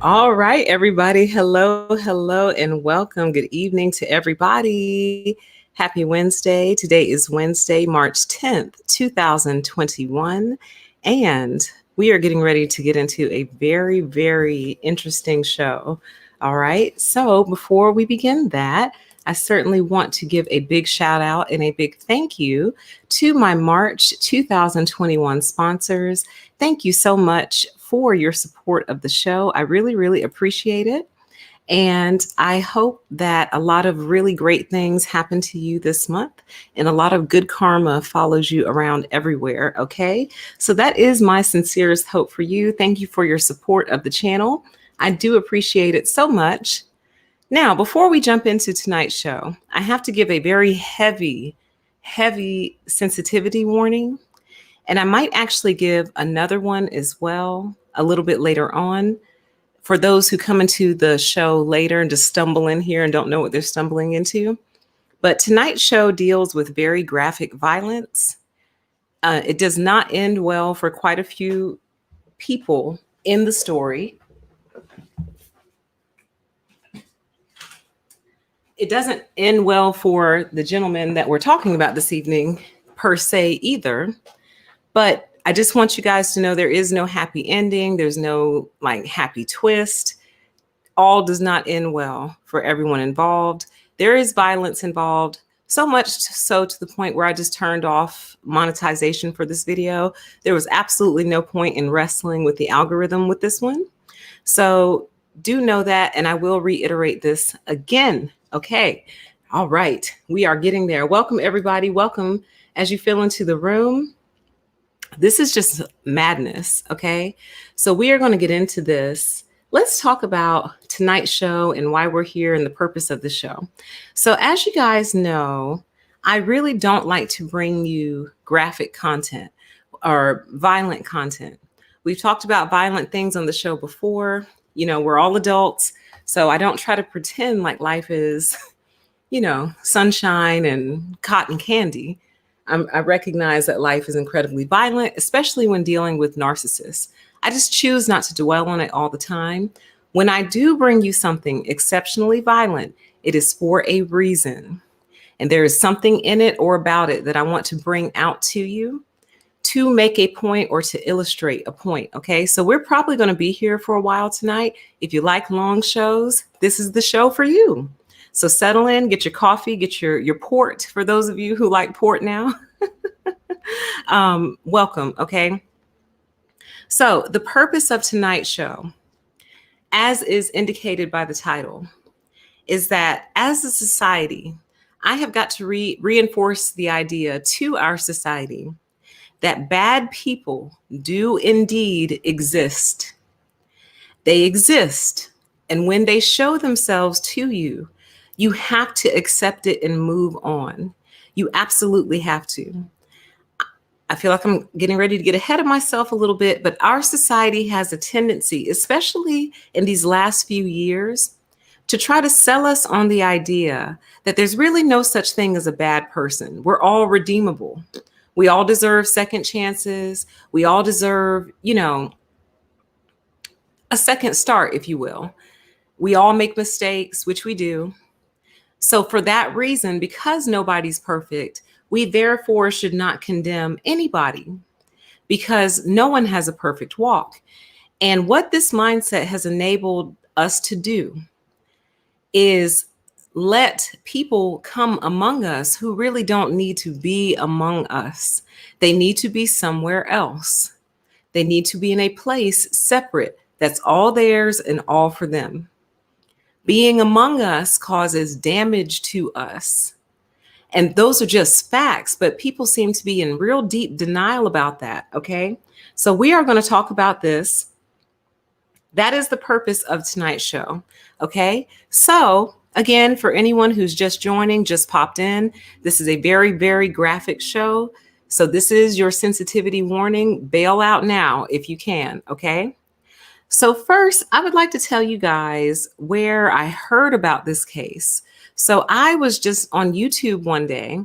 All right, everybody. Hello, and welcome. Good evening to everybody. Happy Wednesday. Today is Wednesday, March 10th, 2021. And we are getting ready to get into a very interesting show. All right. So before we begin that, I certainly want to give a big shout out and a big thank you to my March 2021 sponsors. Thank you so much for your support of the show. I really appreciate it. And I hope that a lot of really great things happen to you this month and a lot of good karma follows you around everywhere. Okay. So that is my sincerest hope for you. Thank you for your support of the channel. I do appreciate it so much. Now, before we jump into tonight's show, I have to give a very heavy sensitivity warning. And I might actually give another one as well a little bit later on for those who come into the show later and just stumble in here and don't know what they're stumbling into. But tonight's show deals with very graphic violence. It does not end well for quite a few people in the story. It doesn't end well for the gentleman that we're talking about this evening per se either. But I just want you guys to know there is no happy ending. There's no happy twist. All does not end well for everyone involved. There is violence involved, so much so to the point where I just turned off monetization for this video. There was absolutely no point in wrestling with the algorithm with this one. So do know that, and I will reiterate this again. Okay. All right. We are getting there. Welcome, everybody. Welcome as you fill into the room. This is just madness. Okay. So we are going to get into this. Let's talk about tonight's show and why we're here and the purpose of the show. So as you guys know, I really don't like to bring you graphic content or violent content. We've talked about violent things on the show before. You know, we're all adults. So I don't try to pretend like life is, sunshine and cotton candy. I recognize that life is incredibly violent, especially when dealing with narcissists. I just choose not to dwell on it all the time. When I do bring you something exceptionally violent, it is for a reason. And there is something in it or about it that I want to bring out to you to make a point or to illustrate a point. Okay, so we're probably going to be here for a while tonight. If you like long shows, this is the show for you. So settle in, get your coffee, get your port for those of you who like port now. Welcome. Okay. So the purpose of tonight's show, as is indicated by the title, is that as a society, I have got to reinforce the idea to our society that bad people do indeed exist. They exist. And when they show themselves to you, you have to accept it and move on. You absolutely have to. I feel like I'm getting ready to get ahead of myself a little bit, but our society has a tendency, especially in these last few years, to try to sell us on the idea that there's really no such thing as a bad person. We're all redeemable. We all deserve second chances. We all deserve, a second start, if you will. We all make mistakes, which we do. So for that reason, because nobody's perfect, we therefore should not condemn anybody because no one has a perfect walk. And what this mindset has enabled us to do is let people come among us who really don't need to be among us. They need to be somewhere else. They need to be in a place separate that's all theirs and all for them. Being among us causes damage to us. And those are just facts, but people seem to be in real deep denial about that. Okay. So we are going to talk about this. That is the purpose of tonight's show. Okay. So again, for anyone who's just joining, just popped in, this is a very graphic show. So this is your sensitivity warning. Bail out now if you can. Okay. So first, I would like to tell you guys where I heard about this case. So I was just on YouTube one day,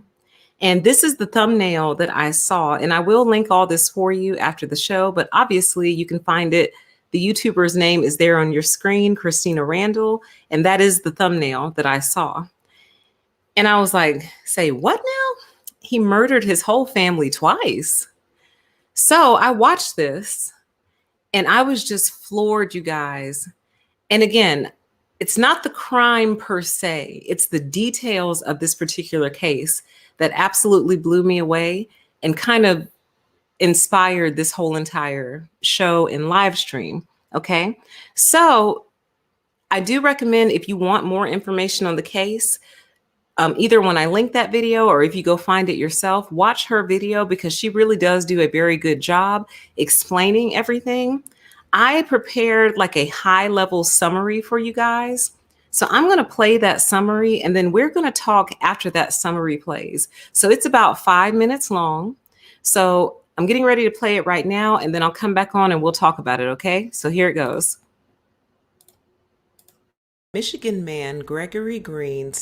and this is the thumbnail that I saw, and I will link all this for you after the show, but obviously you can find it The YouTuber's name is there on your screen, Christina Randall, and that is the thumbnail that I saw. And I was like, say what now? He murdered his whole family twice. So I watched this and I was just floored, you guys. And again, it's not the crime per se, it's the details of this particular case that absolutely blew me away and kind of inspired this whole entire show and live stream. Okay. So I do recommend, if you want more information on the case, either when I link that video or if you go find it yourself, watch her video because she really does do a very good job explaining everything. I prepared like a high level summary for you guys. So I'm going to play that summary and then we're going to talk after that summary plays. So it's about 5 minutes long. So I'm getting ready to play it right now and then I'll come back on and we'll talk about it. Okay, so here it goes. Michigan man Gregory Green.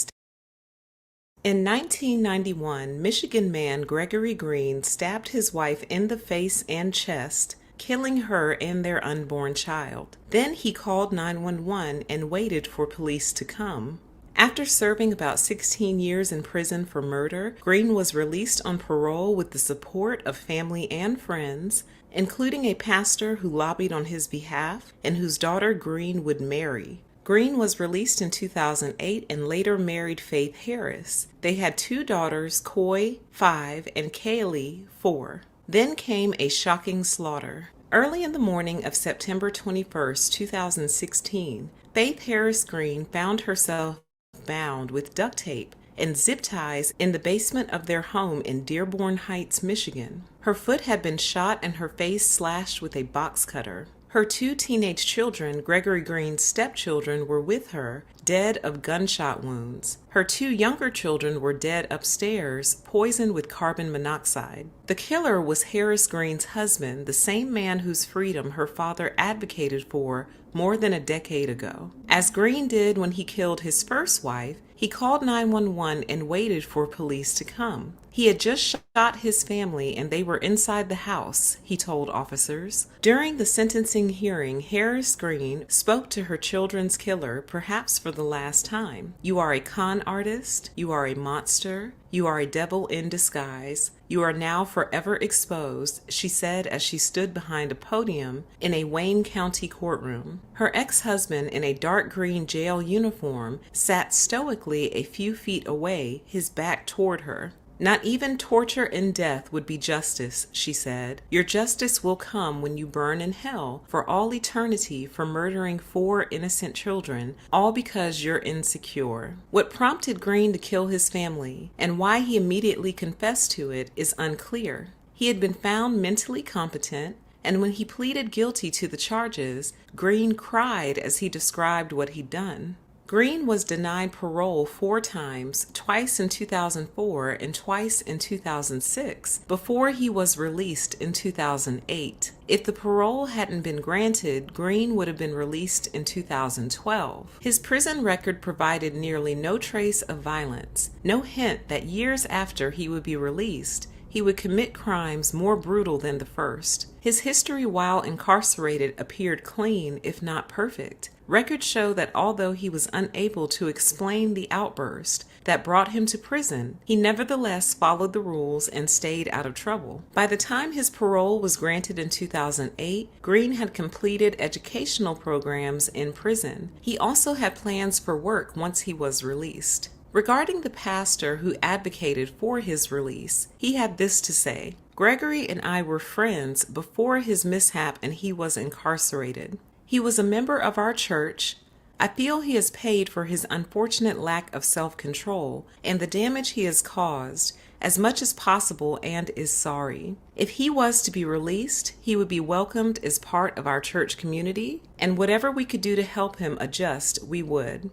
In 1991, Michigan man Gregory Green stabbed his wife in the face and chest, killing her and their unborn child. Then he called 911 and waited for police to come. After serving about 16 years in prison for murder, Green was released on parole with the support of family and friends, including a pastor who lobbied on his behalf and whose daughter Green would marry. Green was released in 2008 and later married Faith Harris. They had 2 daughters, Coy, 5, and Kaylee, 4. Then came a shocking slaughter. Early in the morning of September 21, 2016, Faith Harris Green found herself bound with duct tape and zip ties in the basement of their home in Dearborn Heights, Michigan. Her foot had been shot and her face slashed with a box cutter. Her 2 teenage children, Gregory Green's stepchildren, were with her, dead of gunshot wounds. Her 2 younger children were dead upstairs, poisoned with carbon monoxide. The killer was Harris Green's husband, the same man whose freedom her father advocated for more than a decade ago. As Green did when he killed his first wife, he called 911 and waited for police to come. He had just shot his family and they were inside the house, he told officers. During the sentencing hearing, Harris Green spoke to her children's killer, perhaps for the last time. "You are a con artist. You are a monster. You are a devil in disguise. You are now forever exposed," she said as she stood behind a podium in a Wayne County courtroom. Her ex-husband, in a dark green jail uniform, sat stoically a few feet away, his back toward her. "Not even torture and death would be justice," she said. "Your justice will come when you burn in hell for all eternity for murdering 4 innocent children, all because you're insecure." What prompted Green to kill his family and why he immediately confessed to it is unclear. He had been found mentally competent, and when he pleaded guilty to the charges, Green cried as he described what he'd done. Green was denied parole 4 times, twice in 2004 and twice in 2006, before he was released in 2008. If the parole hadn't been granted, Green would have been released in 2012. His prison record provided nearly no trace of violence, no hint that years after he would be released, he would commit crimes more brutal than the first. His history while incarcerated appeared clean, if not perfect. Records show that although he was unable to explain the outburst that brought him to prison, he nevertheless followed the rules and stayed out of trouble. By the time his parole was granted in 2008, Green had completed educational programs in prison. He also had plans for work once he was released. Regarding the pastor who advocated for his release, he had this to say: "Gregory and I were friends before his mishap and he was incarcerated. He was a member of our church. I feel he has paid for his unfortunate lack of self-control and the damage he has caused as much as possible and is sorry. If he was to be released, he would be welcomed as part of our church community, and whatever we could do to help him adjust, we would."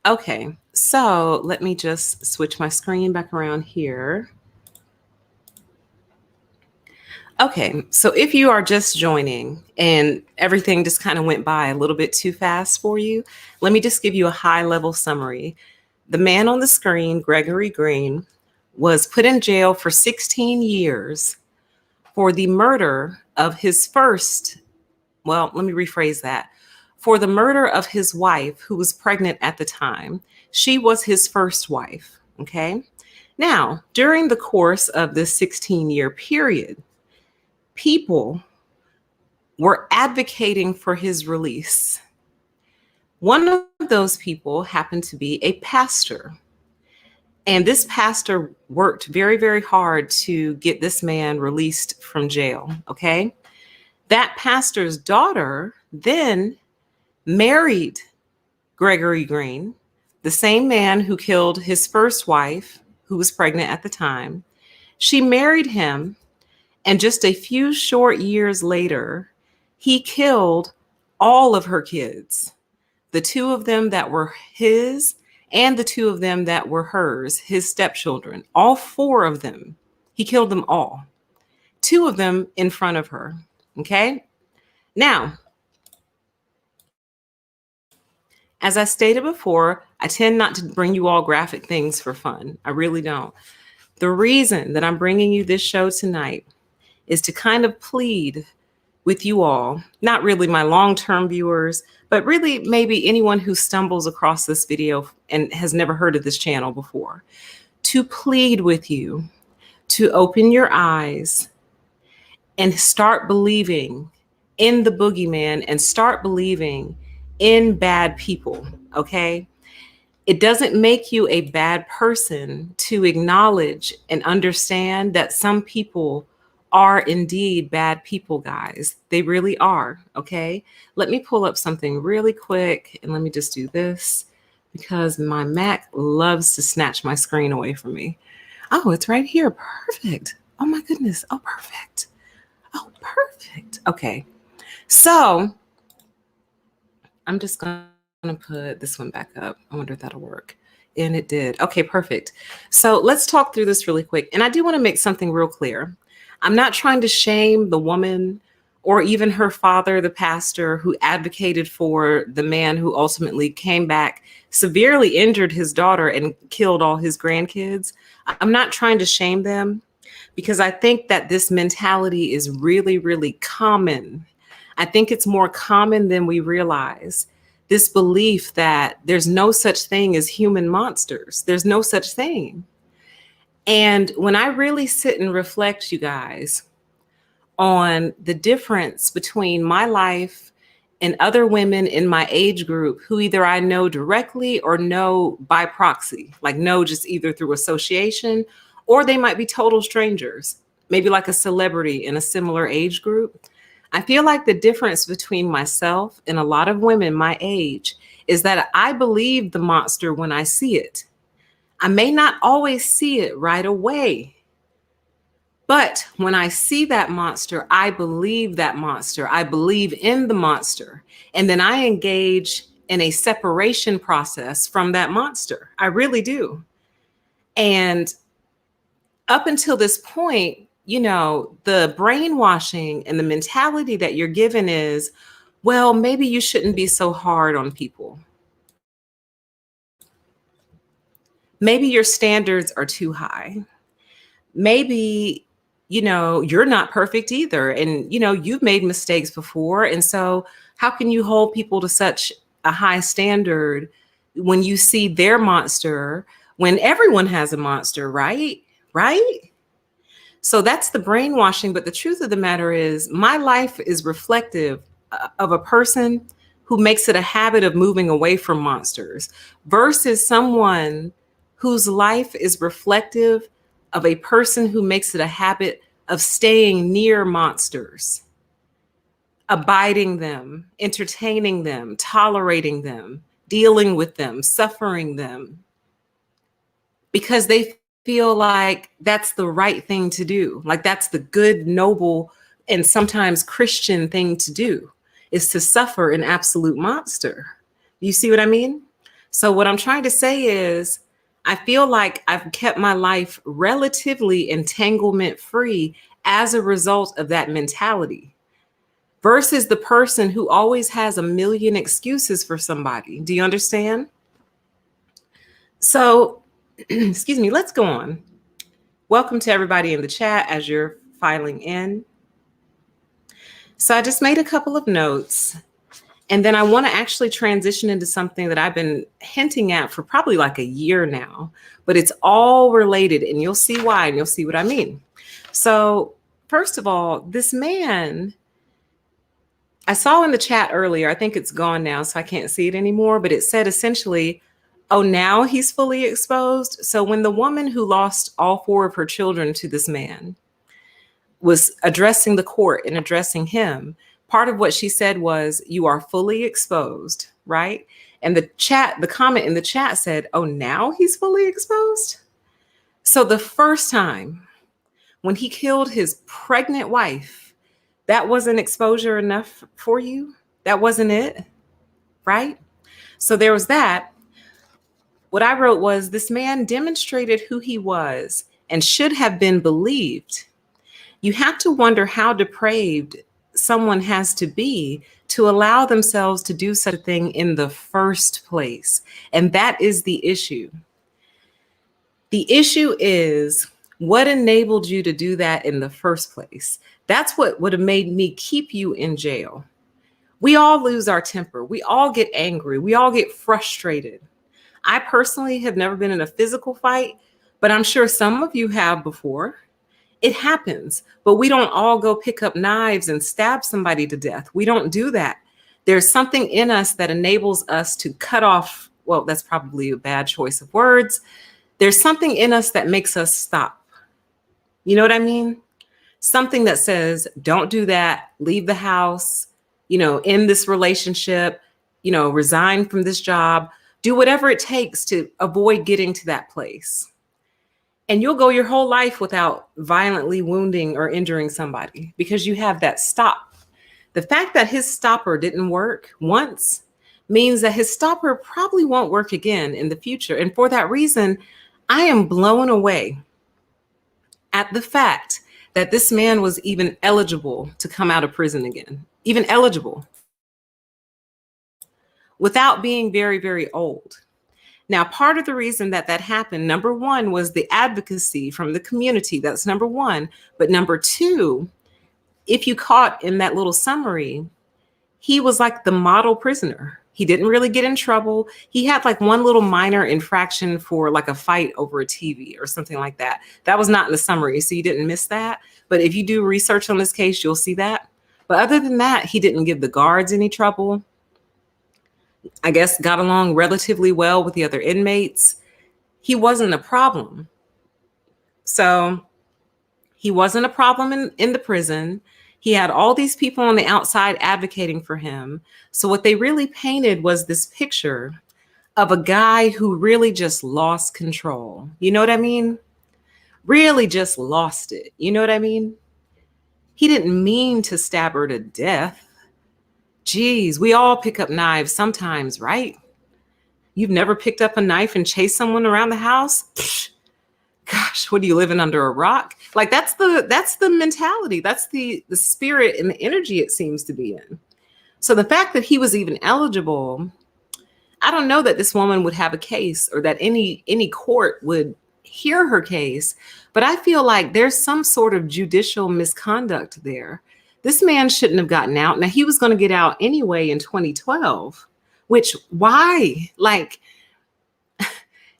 Okay, so let me just switch my screen back around here. Okay, so if you are just joining and everything just kind of went by a little bit too fast for you, let me just give you a high-level summary. The man on the screen, Gregory Green, was put in jail for 16 years for the murder of his first, well, let me rephrase that. For the murder of his wife, who was pregnant at the time. She was his first wife. Okay. Now, during the course of this 16-year period, people were advocating for his release. One of those people happened to be a pastor. And this pastor worked very, very hard to get this man released from jail. Okay. That pastor's daughter then married Gregory Green, the same man who killed his first wife, who was pregnant at the time. She married him, and just a few short years later, he killed all of her kids, the two of them that were his and the two of them that were hers, his stepchildren, all four of them. He killed them all, two of them in front of her. Okay. Now, as I stated before, I tend not to bring you all graphic things for fun. I really don't. The reason that I'm bringing you this show tonight is to kind of plead with you all, not really my long-term viewers, but really maybe anyone who stumbles across this video and has never heard of this channel before, to plead with you to open your eyes and start believing in the boogeyman and start believing in bad people, okay? It doesn't make you a bad person to acknowledge and understand that some people are indeed bad people, guys. They really are, okay? Let me pull up something really quick and let me just do this because my Mac loves to snatch my screen away from me. Oh, it's right here. Perfect. Oh my goodness. Oh, perfect. Oh, perfect. Okay. So I'm just going to put this one back up. I wonder if that'll work. And it did. Okay, perfect. So let's talk through this really quick. And I do want to make something real clear. I'm not trying to shame the woman or even her father, the pastor, who advocated for the man who ultimately came back, severely injured his daughter and killed all his grandkids. I'm not trying to shame them because I think that this mentality is really, really common. I think it's more common than we realize. This belief that there's no such thing as human monsters. There's no such thing. And when I really sit and reflect, you guys, on the difference between my life and other women in my age group who either I know directly or know by proxy, like know just either through association, or they might be total strangers, maybe like a celebrity in a similar age group. I feel like the difference between myself and a lot of women my age is that I believe the monster when I see it. I may not always see it right away, but when I see that monster, I believe that monster. I believe in the monster. And then I engage in a separation process from that monster. I really do. And up until this point, you know, the brainwashing and the mentality that you're given is, well, maybe you shouldn't be so hard on people. Maybe your standards are too high. Maybe, you know, you're not perfect either. And, you know, you've made mistakes before. And so how can you hold people to such a high standard when you see their monster, when everyone has a monster, right? Right? So that's the brainwashing. But the truth of the matter is my life is reflective of a person who makes it a habit of moving away from monsters versus someone whose life is reflective of a person who makes it a habit of staying near monsters, abiding them, entertaining them, tolerating them, dealing with them, suffering them, because they feel like that's the right thing to do. Like that's the good, noble, and sometimes Christian thing to do, is to suffer an absolute monster. You see what I mean? So what I'm trying to say is, I feel like I've kept my life relatively entanglement free as a result of that mentality versus the person who always has a million excuses for somebody. Do you understand? So, excuse me, let's go on. Welcome to everybody in the chat as you're filing in. So I just made a couple of notes. And then I want to actually transition into something that I've been hinting at for probably like a year now, but it's all related and you'll see why and you'll see what I mean. So, first of all, this man, I saw in the chat earlier, I think it's gone now, so I can't see it anymore, but it said essentially, oh, now he's fully exposed. So, when the woman who lost all four of her children to this man was addressing the court and addressing him, part of what she said was, you are fully exposed, right? And the comment in the chat said, oh, now he's fully exposed. So the first time when he killed his pregnant wife, that wasn't exposure enough for you. That wasn't it, right? So there was that. What I wrote was, this man demonstrated who he was and should have been believed. You have to wonder how depraved someone has to be to allow themselves to do such a thing in the first place. And that is the issue. The issue is, what enabled you to do that in the first place? That's what would have made me keep you in jail. We all lose our temper. We all get angry. We all get frustrated. I personally have never been in a physical fight, but I'm sure some of you have before. It happens, but we don't all go pick up knives and stab somebody to death. We don't do that. There's something in us that enables us to cut off. Well, that's probably a bad choice of words. There's something in us that makes us stop. You know what I mean? Something that says, don't do that, leave the house, end this relationship, resign from this job, do whatever it takes to avoid getting to that place. And you'll go your whole life without violently wounding or injuring somebody because you have that stop. The fact that his stopper didn't work once means that his stopper probably won't work again in the future. And for that reason, I am blown away at the fact that this man was even eligible to come out of prison again, even eligible, without being very, very old. Now, part of the reason that happened, number one, was the advocacy from the community. That's number one. But number two, if you caught in that little summary, he was like the model prisoner. He didn't really get in trouble. He had like one little minor infraction for like a fight over a TV or something like that. That was not in the summary, so you didn't miss that. But if you do research on this case, you'll see that. But other than that, he didn't give the guards any trouble. I guess got along relatively well with the other inmates. He wasn't a problem. So he wasn't a problem in the prison. He had all these people on the outside advocating for him. So what they really painted was this picture of a guy who really just lost control. You know what I mean? Really just lost it. You know what I mean? He didn't mean to stab her to death. Geez, we all pick up knives sometimes, right? You've never picked up a knife and chased someone around the house? Psh, gosh, what are you, living under a rock? Like that's the mentality. That's the spirit and the energy it seems to be in. So the fact that he was even eligible, I don't know that this woman would have a case or that any court would hear her case, but I feel like there's some sort of judicial misconduct there. This man shouldn't have gotten out. Now, he was going to get out anyway in 2012, which why? Like,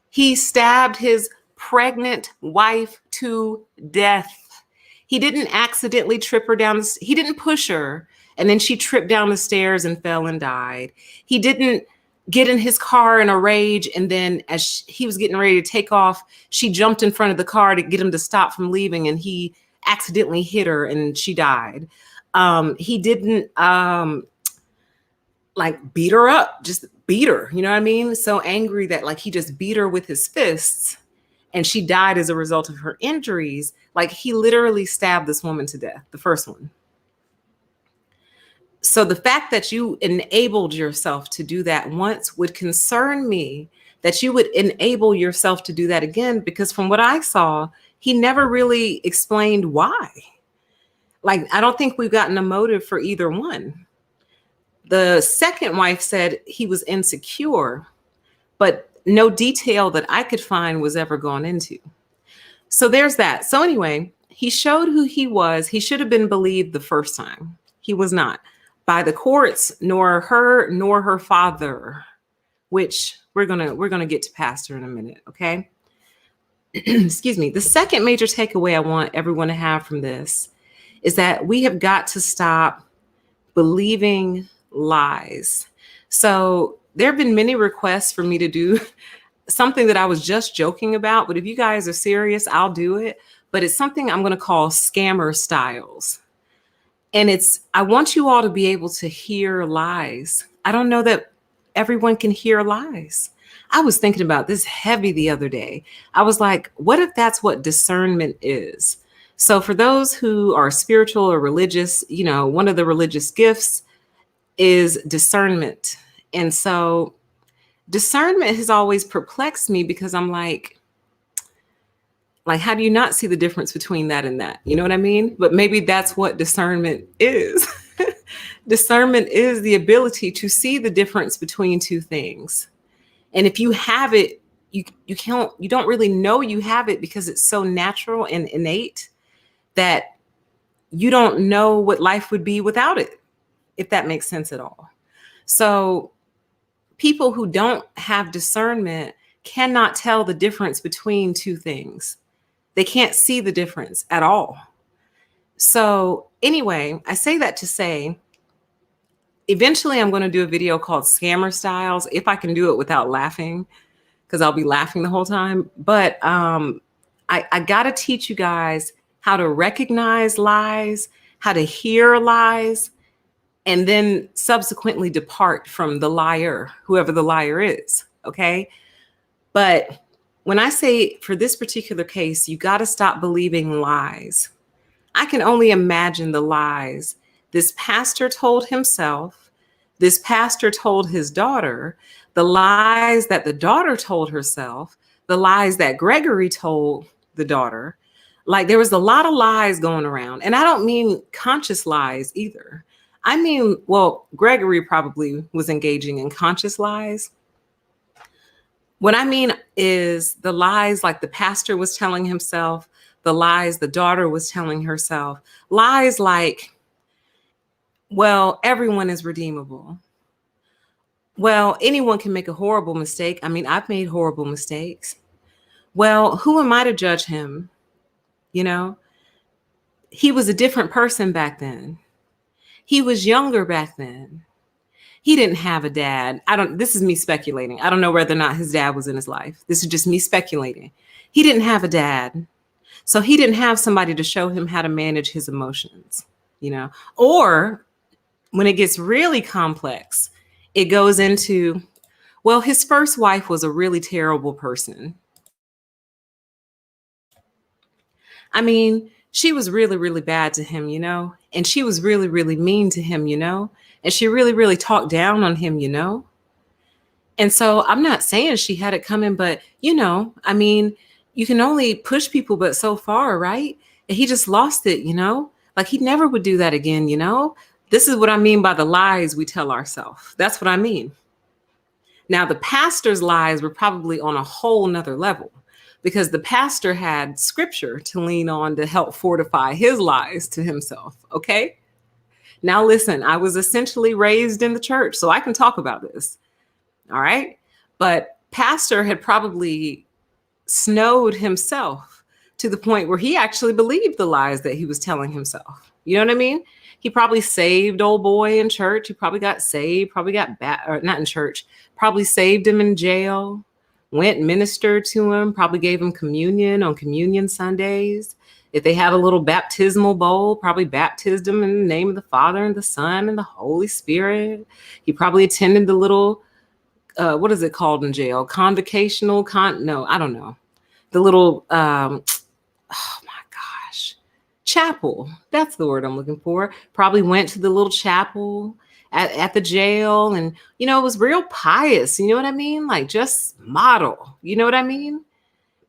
he stabbed his pregnant wife to death. He didn't accidentally trip her down. He didn't push her and then she tripped down the stairs and fell and died. He didn't get in his car in a rage. And then as he was getting ready to take off, she jumped in front of the car to get him to stop from leaving. And he accidentally hit her and she died. He didn't like beat her up, just beat her. You know what I mean? So angry that like he just beat her with his fists and she died as a result of her injuries. Like he literally stabbed this woman to death, the first one. So the fact that you enabled yourself to do that once would concern me, that you would enable yourself to do that again, because from what I saw, he never really explained why. Like, I don't think we've gotten a motive for either one. The second wife said he was insecure, but no detail that I could find was ever gone into. So there's that. So anyway, he showed who he was. He should have been believed the first time. He was not. By the courts, nor her father, which we're gonna get to pastor in a minute, okay? Excuse me. The second major takeaway I want everyone to have from this is that we have got to stop believing lies. So there have been many requests for me to do something that I was just joking about, but if you guys are serious, I'll do it. But it's something I'm going to call scammer styles. And I want you all to be able to hear lies. I don't know that everyone can hear lies. I was thinking about this heavy the other day. I was like, what if that's what discernment is? So for those who are spiritual or religious, one of the religious gifts is discernment. And so discernment has always perplexed me because I'm like, how do you not see the difference between that and that? You know what I mean? But maybe that's what discernment is. Discernment is the ability to see the difference between two things. And if you have it, you don't really know you have it because it's so natural and innate that you don't know what life would be without it, if that makes sense at all. So people who don't have discernment cannot tell the difference between two things. They can't see the difference at all. So anyway, I say that to say, eventually I'm going to do a video called Scammer Styles, if I can do it without laughing, because I'll be laughing the whole time. But I got to teach you guys how to recognize lies, how to hear lies, and then subsequently depart from the liar, whoever the liar is, okay? But when I say for this particular case, you got to stop believing lies. I can only imagine the lies this pastor told himself, this pastor told his daughter, the lies that the daughter told herself, the lies that Gregory told the daughter. Like there was a lot of lies going around. And I don't mean conscious lies either. I mean, well, Gregory probably was engaging in conscious lies. What I mean is the lies like the pastor was telling himself, the lies the daughter was telling herself, lies like, well, everyone is redeemable. Well, anyone can make a horrible mistake. I mean, I've made horrible mistakes. Well, who am I to judge him? He was a different person back then. He was younger back then. He didn't have a dad. This is me speculating. I don't know whether or not his dad was in his life. This is just me speculating. He didn't have a dad. So he didn't have somebody to show him how to manage his emotions, or when it gets really complex, it goes into, well, his first wife was a really terrible person. I mean, she was really, really bad to him, and she was really, really mean to him, and she really, really talked down on him, And so I'm not saying she had it coming, but, I mean, you can only push people but so far, right? And he just lost it, like he never would do that again, This is what I mean by the lies we tell ourselves. That's what I mean. Now, the pastor's lies were probably on a whole nother level because the pastor had scripture to lean on to help fortify his lies to himself. Okay. Now, listen, I was essentially raised in the church, so I can talk about this. All right. But pastor had probably snowed himself to the point where he actually believed the lies that he was telling himself. You know what I mean? He probably saved old boy in church. He probably got saved, probably got or not in church, probably saved him in jail, went ministered to him, probably gave him communion on communion Sundays. If they had a little baptismal bowl, probably baptized him in the name of the Father and the Son and the Holy Spirit. He probably attended the little, what is it called in jail? Convocational, no, I don't know. The little, oh my gosh, chapel. That's the word I'm looking for. Probably went to the little chapel at the jail and, it was real pious. You know what I mean? Like just model, you know what I mean?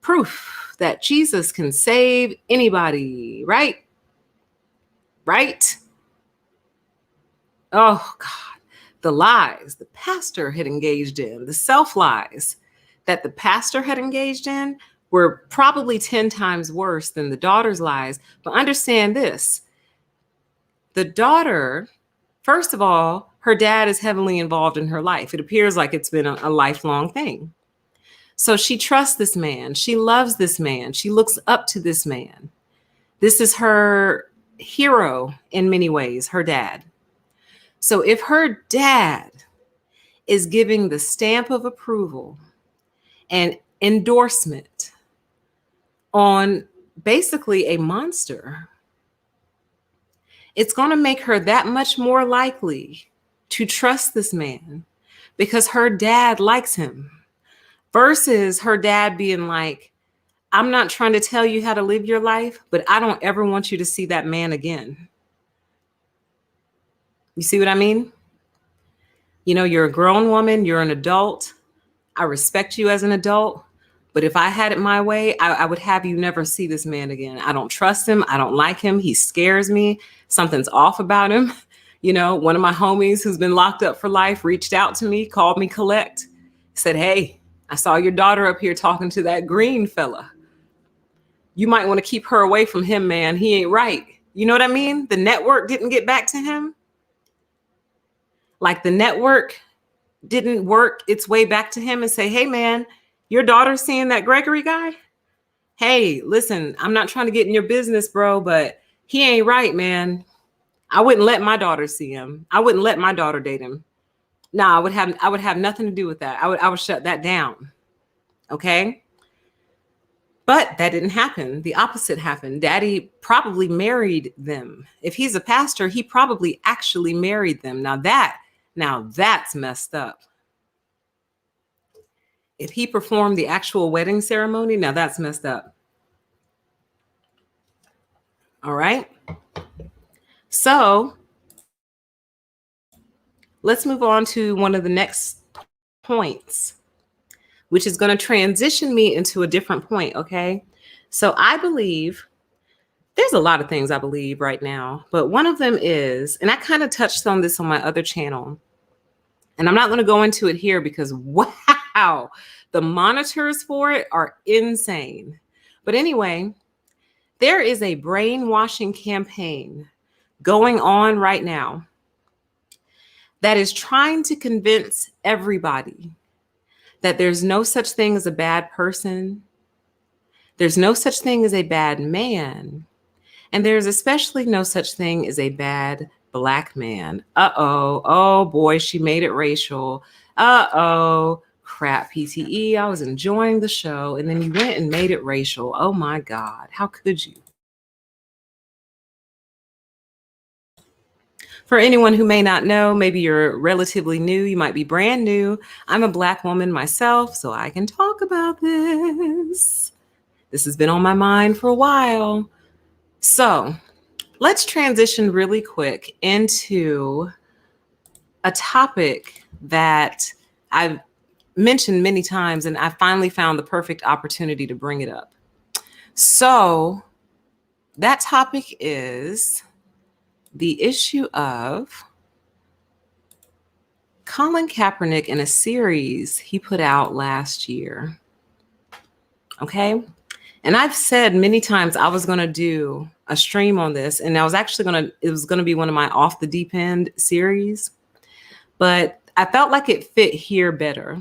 Proof that Jesus can save anybody, right? Right? Oh God, the lies the pastor had engaged in, the self-lies that the pastor had engaged in were probably 10 times worse than the daughter's lies. But understand this, The daughter, first of all, her dad is heavily involved in her life. It appears like it's been a lifelong thing. So she trusts this man. She loves this man. She looks up to this man. This is her hero in many ways, her dad. So if her dad is giving the stamp of approval and endorsement on basically a monster, it's going to make her that much more likely to trust this man because her dad likes him, versus her dad being like, I'm not trying to tell you how to live your life, but I don't ever want you to see that man again. You see what I mean? You know, you're a grown woman, you're an adult. I respect you as an adult, but if I had it my way, I would have you never see this man again. I don't trust him. I don't like him. He scares me. Something's off about him. You know, one of my homies who's been locked up for life reached out to me, called me collect, said, hey, I saw your daughter up here talking to that green fella. You might want to keep her away from him, man. He ain't right. You know what I mean? The network didn't get back to him. Like the network didn't work its way back to him and say, hey, man, your daughter's seeing that Gregory guy? Hey, listen, I'm not trying to get in your business, bro, but he ain't right, man. I wouldn't let my daughter see him. I wouldn't let my daughter date him. No, I would have nothing to do with that. I would shut that down. Okay. But that didn't happen. The opposite happened. Daddy probably married them. If he's a pastor, he probably actually married them. Now that's messed up. If he performed the actual wedding ceremony, now that's messed up. All right. So let's move on to one of the next points, which is going to transition me into a different point. Okay. So I believe there's a lot of things I believe right now, but one of them is, and I kind of touched on this on my other channel, and I'm not going to go into it here because wow, the monitors for it are insane. But anyway, there is a brainwashing campaign going on right now that is trying to convince everybody that there's no such thing as a bad person. There's no such thing as a bad man. And there's especially no such thing as a bad Black man. Uh-oh. Oh boy, she made it racial. Uh-oh. Crap, PTE. I was enjoying the show and then you went and made it racial. Oh my God. How could you? For anyone who may not know, maybe you're relatively new, you might be brand new. I'm a Black woman myself, so I can talk about this. This has been on my mind for a while. So let's transition really quick into a topic that I've mentioned many times, and I finally found the perfect opportunity to bring it up. So that topic is the issue of Colin Kaepernick in a series he put out last year. Okay. And I've said many times I was going to do a stream on this, and I was actually it was going to be one of my off the deep end series, but I felt like it fit here better.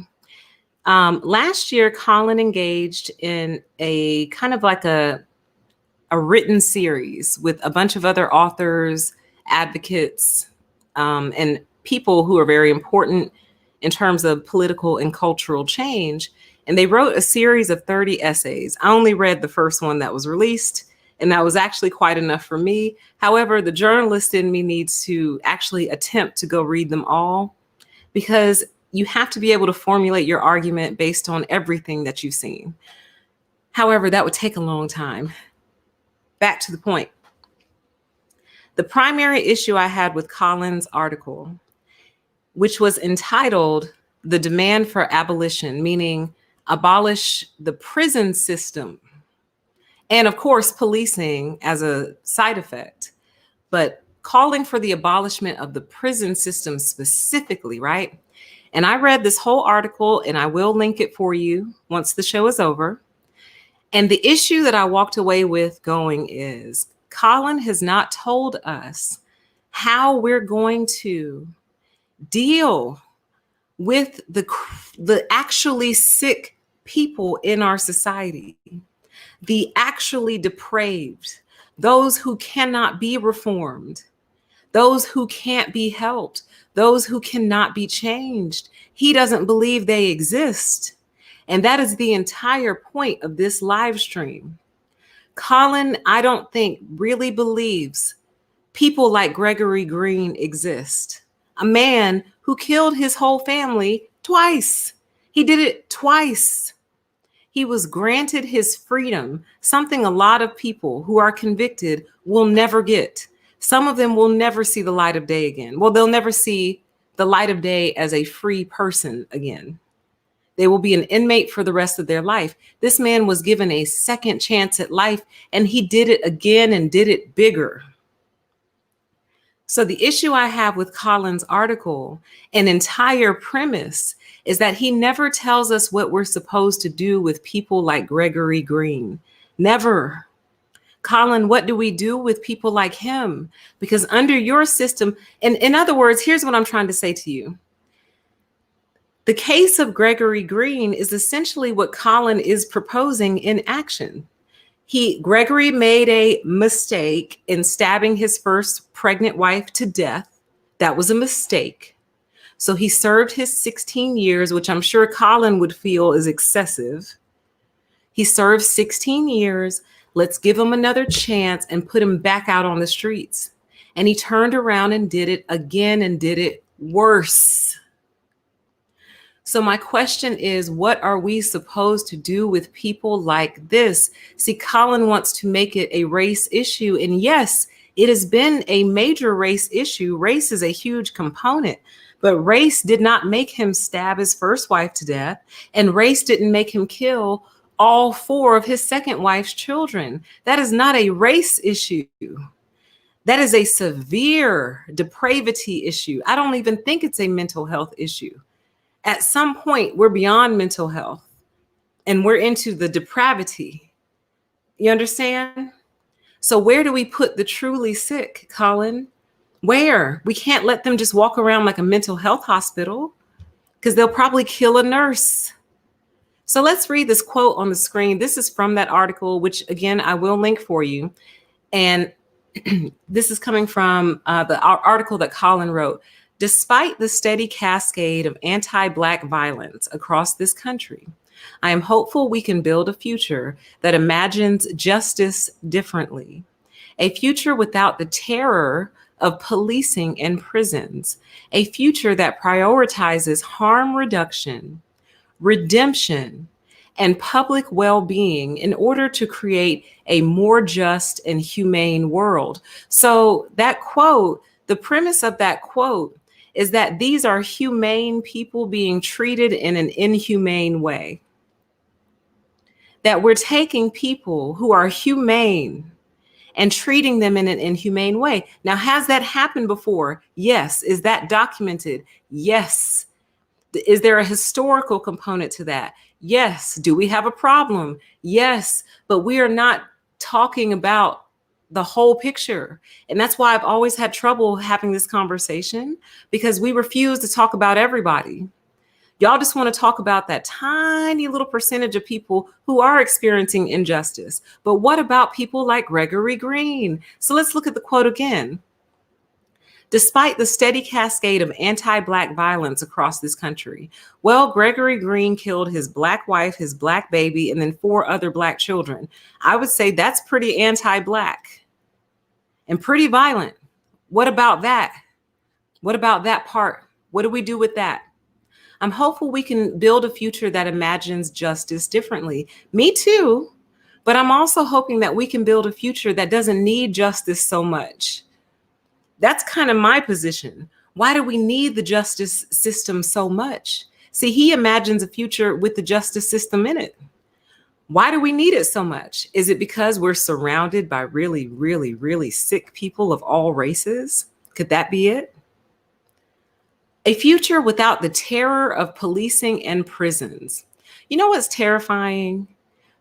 Last year, Colin engaged in a kind of like a written series with a bunch of other authors, advocates, and people who are very important in terms of political and cultural change. And they wrote a series of 30 essays. I only read the first one that was released, and that was actually quite enough for me. However, the journalist in me needs to actually attempt to go read them all, because you have to be able to formulate your argument based on everything that you've seen. However, that would take a long time. Back to the point. The primary issue I had with Colin's article, which was entitled "The Demand for Abolition," meaning abolish the prison system, and of course, policing as a side effect, but calling for the abolishment of the prison system specifically, right? And I read this whole article, and I will link it for you once the show is over. And the issue that I walked away with going is, Colin has not told us how we're going to deal with the actually sick people in our society, the actually depraved, those who cannot be reformed, those who can't be helped, those who cannot be changed. He doesn't believe they exist. And that is the entire point of this live stream. Colin, I don't think, really believes people like Gregory Green exist. A man who killed his whole family twice. He did it twice. He was granted his freedom, something a lot of people who are convicted will never get. Some of them will never see the light of day again. Well, they'll never see the light of day as a free person again. They will be an inmate for the rest of their life. This man was given a second chance at life, and he did it again and did it bigger. So the issue I have with Colin's article, an entire premise, is that he never tells us what we're supposed to do with people like Gregory Green. Never. Colin, what do we do with people like him? Because under your system, and in other words, here's what I'm trying to say to you. The case of Gregory Green is essentially what Colin is proposing in action. Gregory made a mistake in stabbing his first pregnant wife to death. That was a mistake. So he served his 16 years, which I'm sure Colin would feel is excessive. He served 16 years. Let's give him another chance and put him back out on the streets. And he turned around and did it again and did it worse. So my question is, what are we supposed to do with people like this? See, Colin wants to make it a race issue. And yes, it has been a major race issue. Race is a huge component, but race did not make him stab his first wife to death. And race didn't make him kill all 4 of his second wife's children. That is not a race issue. That is a severe depravity issue. I don't even think it's a mental health issue. At some point, we're beyond mental health and we're into the depravity. You understand? So where do we put the truly sick, Colin? Where? We can't let them just walk around like a mental health hospital because they'll probably kill a nurse. So let's read this quote on the screen. This is from that article, which again, I will link for you. And this is coming from the article that Colin wrote. Despite the steady cascade of anti-Black violence across this country, I am hopeful we can build a future that imagines justice differently, a future without the terror of policing and prisons, a future that prioritizes harm reduction, redemption, and public well-being in order to create a more just and humane world. So that quote, the premise of that quote is that these are humane people being treated in an inhumane way. That we're taking people who are humane and treating them in an inhumane way. Now, has that happened before? Yes. Is that documented? Yes. Is there a historical component to that? Yes. Do we have a problem? Yes. But we are not talking about the whole picture. And that's why I've always had trouble having this conversation, because we refuse to talk about everybody. Y'all just want to talk about that tiny little percentage of people who are experiencing injustice. But what about people like Gregory Green? So let's look at the quote again. Despite the steady cascade of anti-Black violence across this country, well, Gregory Green killed his Black wife, his Black baby, and then 4 other Black children. I would say that's pretty anti-Black and pretty violent. What about that? What about that part? What do we do with that? I'm hopeful we can build a future that imagines justice differently. Me too, but I'm also hoping that we can build a future that doesn't need justice so much. That's kind of my position. Why do we need the justice system so much? See, he imagines a future with the justice system in it. Why do we need it so much? Is it because we're surrounded by really, really, really sick people of all races? Could that be it? A future without the terror of policing and prisons. You know what's terrifying?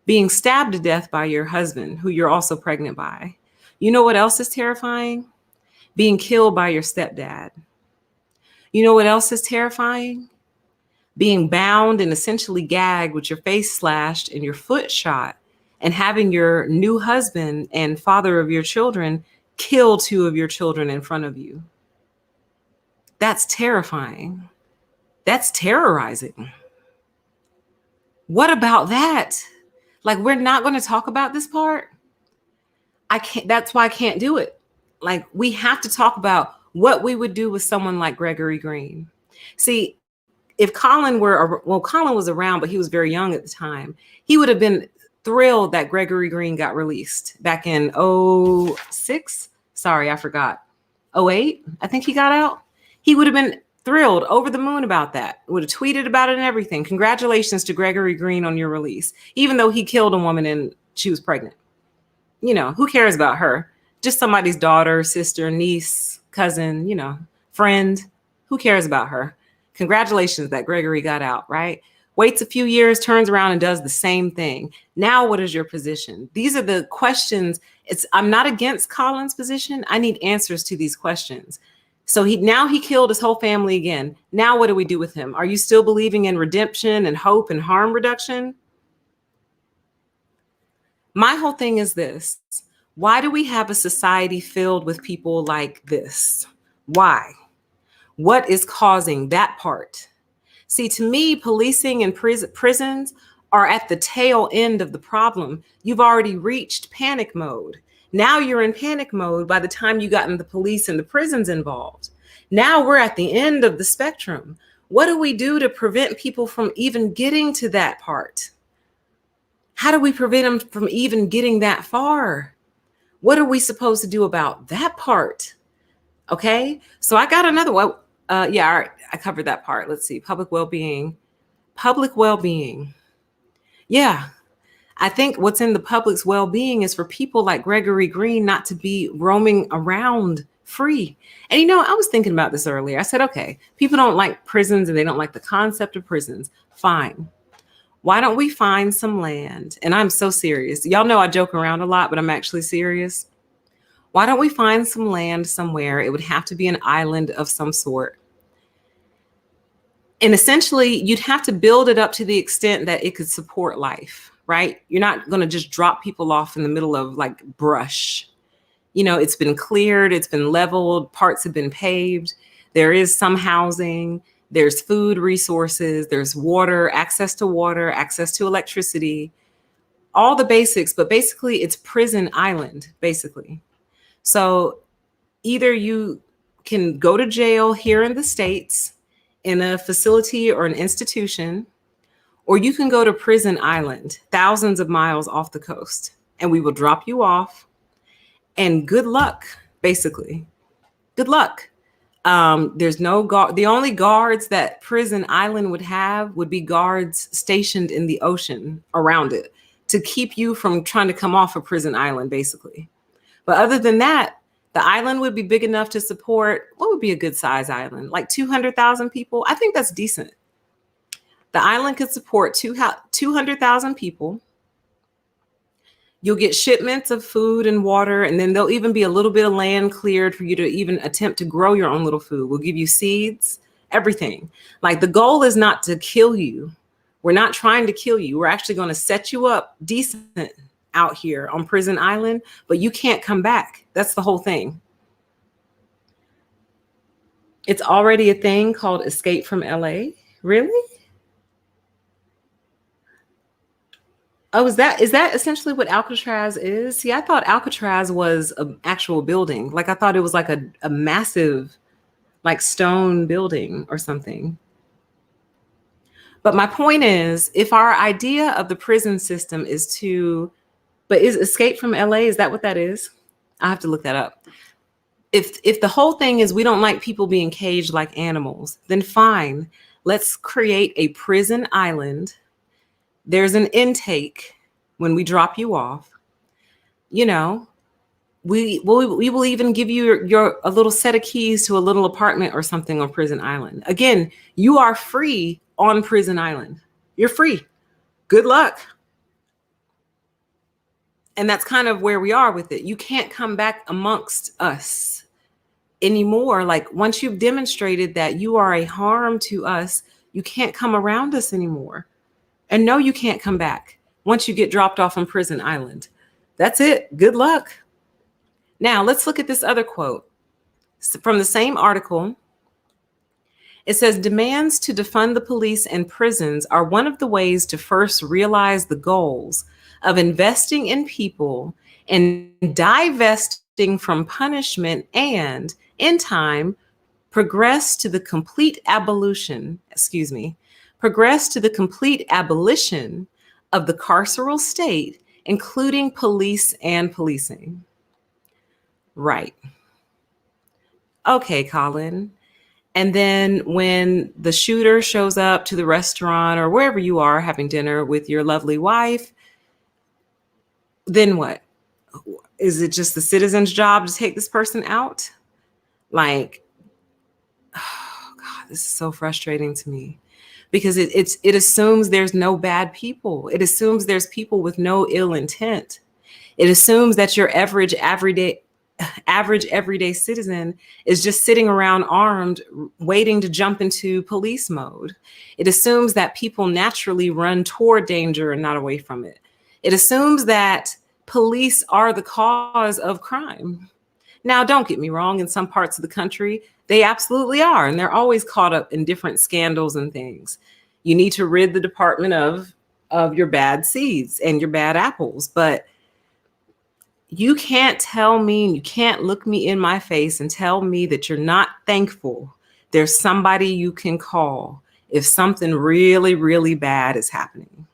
Being stabbed to death by your husband, who you're also pregnant by. You know what else is terrifying? being killed by your stepdad. You know what else is terrifying? Being bound and essentially gagged with your face slashed and your foot shot, and having your new husband and father of your children kill two of your children in front of you. That's terrifying. That's terrorizing. What about that? Like, we're not going to talk about this part. I can't, that's why I can't do it. Like, we have to talk about what we would do with someone like Gregory Green. See, if Colin Colin was around, but he was very young at the time, he would have been thrilled that Gregory Green got released back in '06. Sorry, I forgot. '08, I think he got out. He would have been thrilled, over the moon about that. Would have tweeted about it and everything. Congratulations to Gregory Green on your release, even though he killed a woman and she was pregnant. You know, who cares about her? Just somebody's daughter, sister, niece, cousin, you know, friend. Who cares about her? Congratulations that Gregory got out, right? Waits a few years, turns around and does the same thing. Now, what is your position? These are the questions. I'm not against Colin's position. I need answers to these questions. So he killed his whole family again. Now what do we do with him? Are you still believing in redemption and hope and harm reduction? My whole thing is this. Why do we have a society filled with people like this? Why? What is causing that part? See, to me, policing and prisons are at the tail end of the problem. You've already reached panic mode. Now you're in panic mode by the time you got in the police and the prisons involved. Now we're at the end of the spectrum. What do we do to prevent people from even getting to that part? How do we prevent them from even getting that far? What are we supposed to do about that part? Okay, so I got another one. Yeah, all right, I covered that part. Let's see, public well-being. Public well-being. Yeah, I think what's in the public's well-being is for people like Gregory Green not to be roaming around free. And you know, I was thinking about this earlier. I said, okay, people don't like prisons and they don't like the concept of prisons. Fine. Why don't we find some land? And I'm so serious. Y'all know I joke around a lot, but I'm actually serious. Why don't we find some land somewhere? It would have to be an island of some sort. And essentially, you'd have to build it up to the extent that it could support life, right? You're not going to just drop people off in the middle of like brush. You know, it's been cleared, it's been leveled, parts have been paved. There is some housing, there's food resources, there's water, access to electricity, all the basics, but basically it's prison island, basically. So either you can go to jail here in the States in a facility or an institution, or you can go to prison island, thousands of miles off the coast, and we will drop you off. And good luck, basically. Good luck. There's no guard. The only guards that prison island would have would be guards stationed in the ocean around it to keep you from trying to come off of prison island, basically. But other than that, the island would be big enough to support, what would be a good size island? Like 200,000 people? I think that's decent. The island could support 200,000 people. You'll get shipments of food and water, and then there'll even be a little bit of land cleared for you to even attempt to grow your own little food. We'll give you seeds, everything. Like, the goal is not to kill you. We're not trying to kill you. We're actually going to set you up decent out here on Prison Island, but you can't come back. That's the whole thing. It's already a thing called Escape from LA. Really? Oh, is that essentially what Alcatraz is? See, I thought Alcatraz was an actual building. Like, I thought it was like a massive, like, stone building or something. But my point is, if our idea of the prison system is is Escape from LA, is that what that is? I have to look that up. If the whole thing is we don't like people being caged like animals, then fine. Let's create a prison island. There's an intake when we drop you off. You know, we will even give you a little set of keys to a little apartment or something on Prison Island. Again, you are free on Prison Island. You're free. Good luck. And that's kind of where we are with it. You can't come back amongst us. anymore. Like once you've demonstrated that you are a harm to us, you can't come around us anymore. And no, you can't come back once you get dropped off on prison island. That's it. Good luck. Now let's look at this other quote from the same article. It says demands to defund the police and prisons are one of the ways to first realize the goals of investing in people and divesting from punishment and, in time, progress to the complete abolition of the carceral state, including police and policing. Right. Okay, Colin. And then when the shooter shows up to the restaurant or wherever you are having dinner with your lovely wife, then what? Is it just the citizen's job to take this person out? Like, oh God, this is so frustrating to me because it assumes there's no bad people. It assumes there's people with no ill intent. It assumes that your average everyday citizen is just sitting around armed, waiting to jump into police mode. It assumes that people naturally run toward danger and not away from it. It assumes that police are the cause of crime. Now, don't get me wrong, in some parts of the country, they absolutely are, and they're always caught up in different scandals and things. You need to rid the department of your bad seeds and your bad apples, but you can't tell me, you can't look me in my face and tell me that you're not thankful there's somebody you can call if something really, really bad is happening.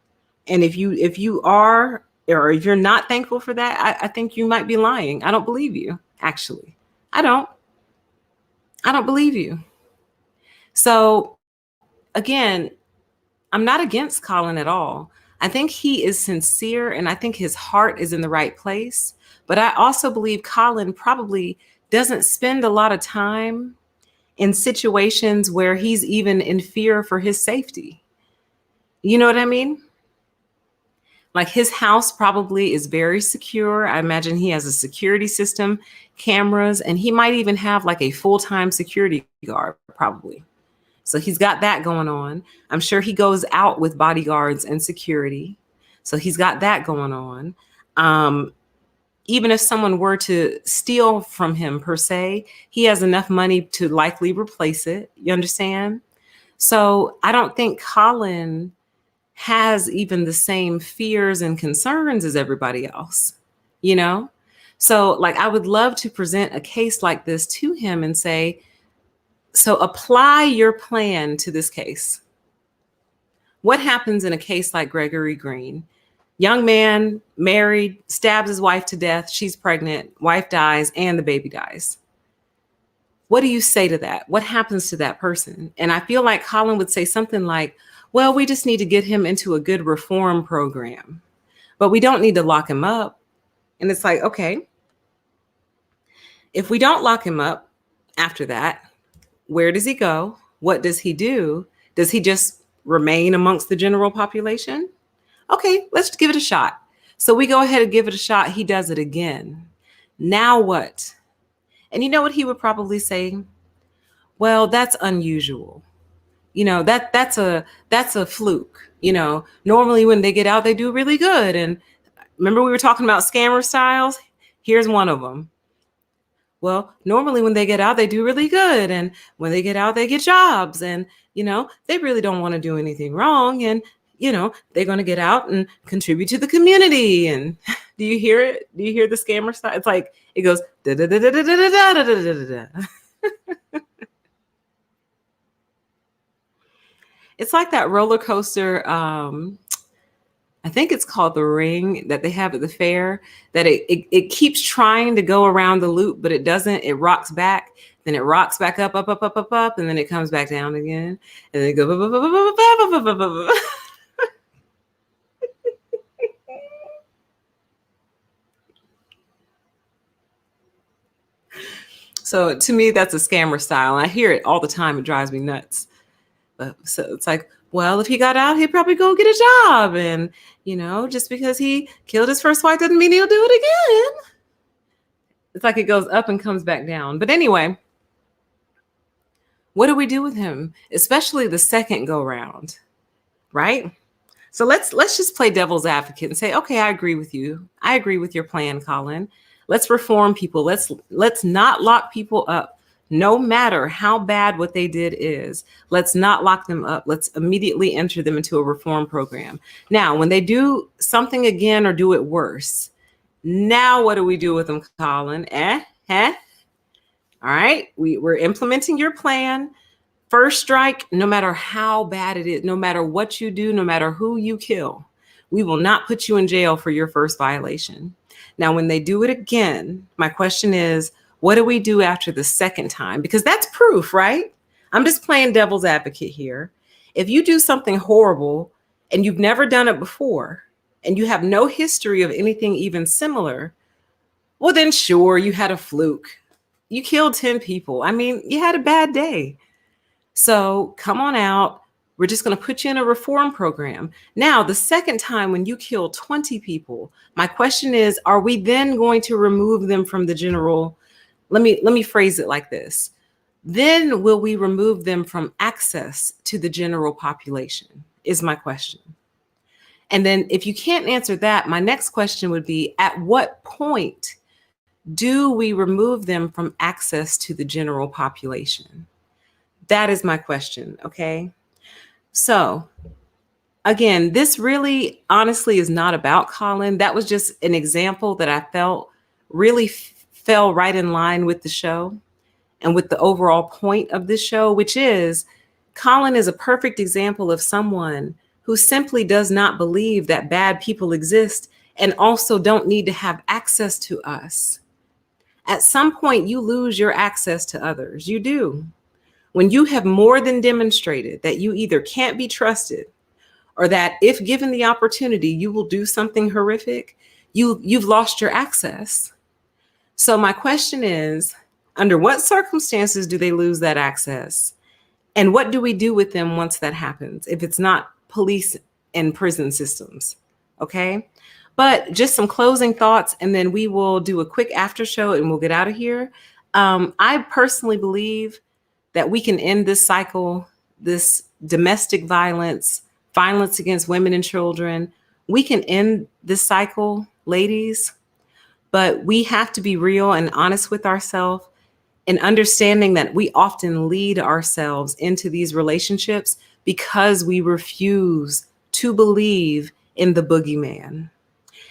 And if you are, or if you're not thankful for that, I think you might be lying. I don't believe you, actually. I don't believe you. So again, I'm not against Colin at all. I think he is sincere and I think his heart is in the right place. But I also believe Colin probably doesn't spend a lot of time in situations where he's even in fear for his safety. You know what I mean? Like his house probably is very secure. I imagine he has a security system, cameras, and he might even have like a full-time security guard probably. So he's got that going on. I'm sure he goes out with bodyguards and security. So he's got that going on. Even if someone were to steal from him per se, he has enough money to likely replace it. You understand? So I don't think Colin has even the same fears and concerns as everybody else, you know? So like, I would love to present a case like this to him and say, so apply your plan to this case. What happens in a case like Gregory Green? Young man, married, stabs his wife to death. She's pregnant, wife dies, and the baby dies. What do you say to that? What happens to that person? And I feel like Colin would say something like, well, we just need to get him into a good reform program, but we don't need to lock him up. And it's like, okay, if we don't lock him up after that, where does he go? What does he do? Does he just remain amongst the general population? Okay, let's give it a shot. So we go ahead and give it a shot. He does it again. Now what? And you know what he would probably say? Well, that's unusual. You know, that's a fluke. You know, normally when they get out, they do really good. And remember we were talking about scammer styles? Here's one of them. Well, normally when they get out, they do really good. And when they get out, they get jobs. And, you know, they really don't want to do anything wrong. And, you know, they're going to get out and contribute to the community. And do you hear it? Do you hear the scammer style? It's like, it goes, da da da da da da da da da da da. It's like that roller coaster. I think it's called the Ring that they have at the fair, that it keeps trying to go around the loop, but it doesn't. It rocks back, then it rocks back up, and then it comes back down again, and then it goes. So to me, that's a scammer style, and I hear it all the time. It drives me nuts. So it's like, well, if he got out, he'd probably go get a job. And, you know, just because he killed his first wife doesn't mean he'll do it again. It's like it goes up and comes back down. But anyway, What do we do with him, especially the second go round, right? So let's just play devil's advocate and say, okay, I agree with you. I agree with your plan, Colin. Let's reform people. Let's not lock people up, no matter how bad what they did is. Let's not lock them up. Let's immediately enter them into a reform program. Now, when they do something again or do it worse, now what do we do with them, Colin? All right, we're implementing your plan. First strike, no matter how bad it is, no matter what you do, no matter who you kill, we will not put you in jail for your first violation. Now, when they do it again, my question is, what do we do after the second time? Because that's proof, right? I'm just playing devil's advocate here. If you do something horrible and you've never done it before, and you have no history of anything even similar, well, then sure, you had a fluke. You killed 10 people. I mean, you had a bad day. So come on out. We're just going to put you in a reform program. Now, the second time when you kill 20 people, my question is, are we then going to remove them from the general? Let me phrase it like this. Then will we remove them from access to the general population is my question. And then if you can't answer that, my next question would be, at what point do we remove them from access to the general population? That is my question, okay? So again, this really honestly is not about Colin. That was just an example that I felt really fell right in line with the show and with the overall point of this show, which is Colin is a perfect example of someone who simply does not believe that bad people exist and also don't need to have access to us. At some point, you lose your access to others. You do. When you have more than demonstrated that you either can't be trusted or that if given the opportunity, you will do something horrific, you've lost your access. So my question is, under what circumstances do they lose that access? And what do we do with them once that happens, if it's not police and prison systems? Okay. But just some closing thoughts, and then we will do a quick after show and we'll get out of here. I personally believe that we can end this cycle, this domestic violence, violence against women and children. We can end this cycle, ladies, but we have to be real and honest with ourselves and understanding that we often lead ourselves into these relationships because we refuse to believe in the boogeyman.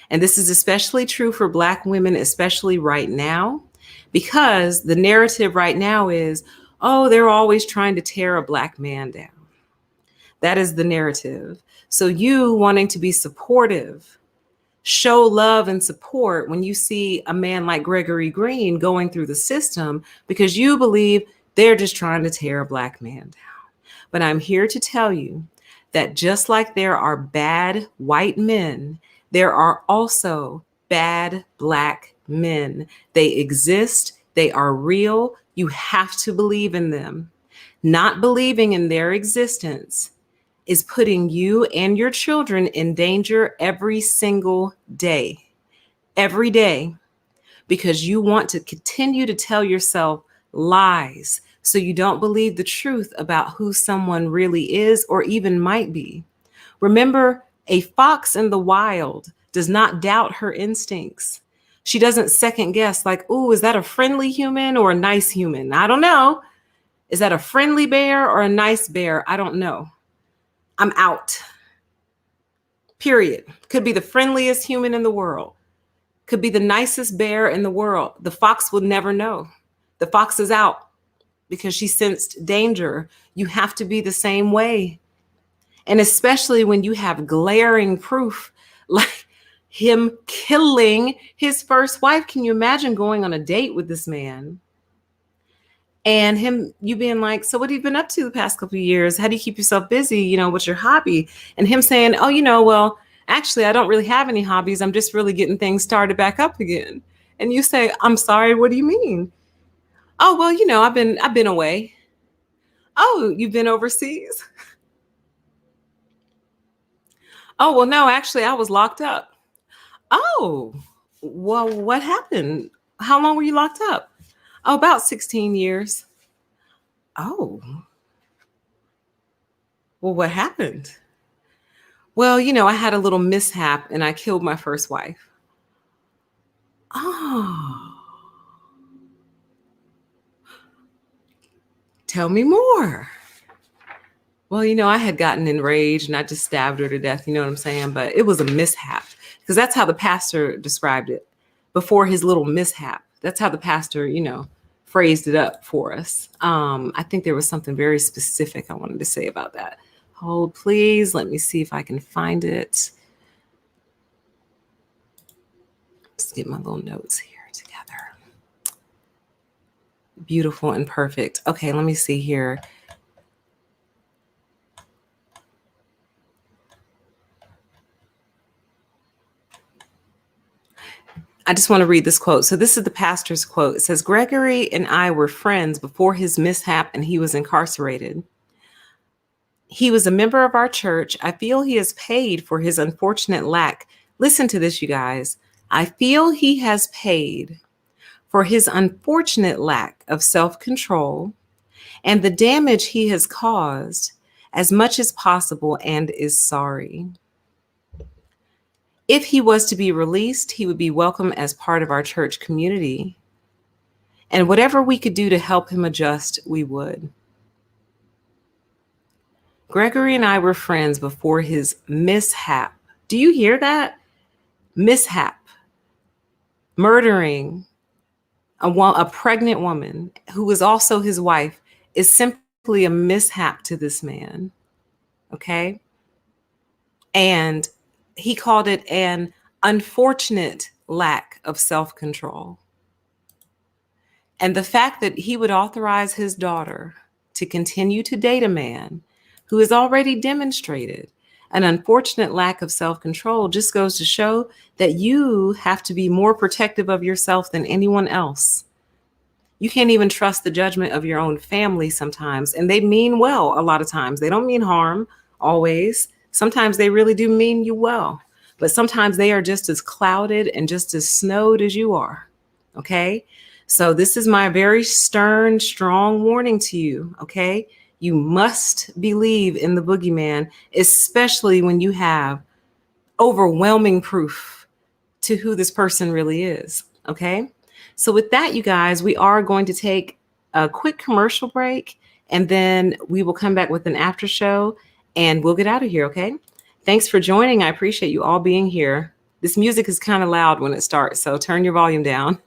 And this is especially true for Black women, especially right now, because the narrative right now is, oh, they're always trying to tear a Black man down. That is the narrative. So you wanting to be supportive, show love and support when you see a man like Gregory Green going through the system because you believe they're just trying to tear a Black man down. But I'm here to tell you that just like there are bad white men, there are also bad Black men. They exist. They are real. You have to believe in them. Not believing in their existence is putting you and your children in danger every single day, because you want to continue to tell yourself lies so you don't believe the truth about who someone really is or even might be. Remember, a fox in the wild does not doubt her instincts. She doesn't second guess like, ooh, is that a friendly human or a nice human? I don't know. Is that a friendly bear or a nice bear? I don't know. I'm out. Period. Could be the friendliest human in the world. Could be the nicest bear in the world. The fox will never know. The fox is out because she sensed danger. You have to be the same way. And especially when you have glaring proof like him killing his first wife. Can you imagine going on a date with this man and you being like, so what have you been up to the past couple of years? How do you keep yourself busy? What's your hobby? And him saying, oh, well, actually, I don't really have any hobbies. I'm just really getting things started back up again. And you say, I'm sorry, what do you mean? Oh, well, I've been away. Oh, you've been overseas? Oh, well, no, actually, I was locked up. Oh, well, what happened? How long were you locked up? Oh, about 16 years. Oh, well, what happened? Well, I had a little mishap and I killed my first wife. Oh, tell me more. Well, I had gotten enraged and I just stabbed her to death. You know what I'm saying? But it was a mishap because that's how the pastor described it before his little mishap. That's how the pastor, phrased it up for us. I think there was something very specific I wanted to say about that. Hold, please. Let me see if I can find it. Let's get my little notes here together. Beautiful and perfect. Okay, let me see here. I just want to read this quote. So this is the pastor's quote. It says, Gregory and I were friends before his mishap and he was incarcerated. He was a member of our church. I feel he has paid for his unfortunate lack. Listen to this, you guys. I feel he has paid for his unfortunate lack of self-control and the damage he has caused as much as possible and is sorry. If he was to be released, he would be welcome as part of our church community. And whatever we could do to help him adjust, we would. Gregory and I were friends before his mishap. Do you hear that? Mishap. Murdering a pregnant woman who was also his wife is simply a mishap to this man. Okay? And he called it an unfortunate lack of self-control. And the fact that he would authorize his daughter to continue to date a man who has already demonstrated an unfortunate lack of self-control just goes to show that you have to be more protective of yourself than anyone else. You can't even trust the judgment of your own family sometimes. And they mean well a lot of times. They don't mean harm always. Sometimes they really do mean you well. But sometimes they are just as clouded and just as snowed as you are. Okay? So this is my very stern, strong warning to you. Okay? You must believe in the boogeyman, especially when you have overwhelming proof to who this person really is. Okay? So with that, you guys, we are going to take a quick commercial break and then we will come back with an after show and we'll get out of here. Okay? Thanks for joining. I appreciate you all being here. This music is kind of loud when it starts, so turn your volume down.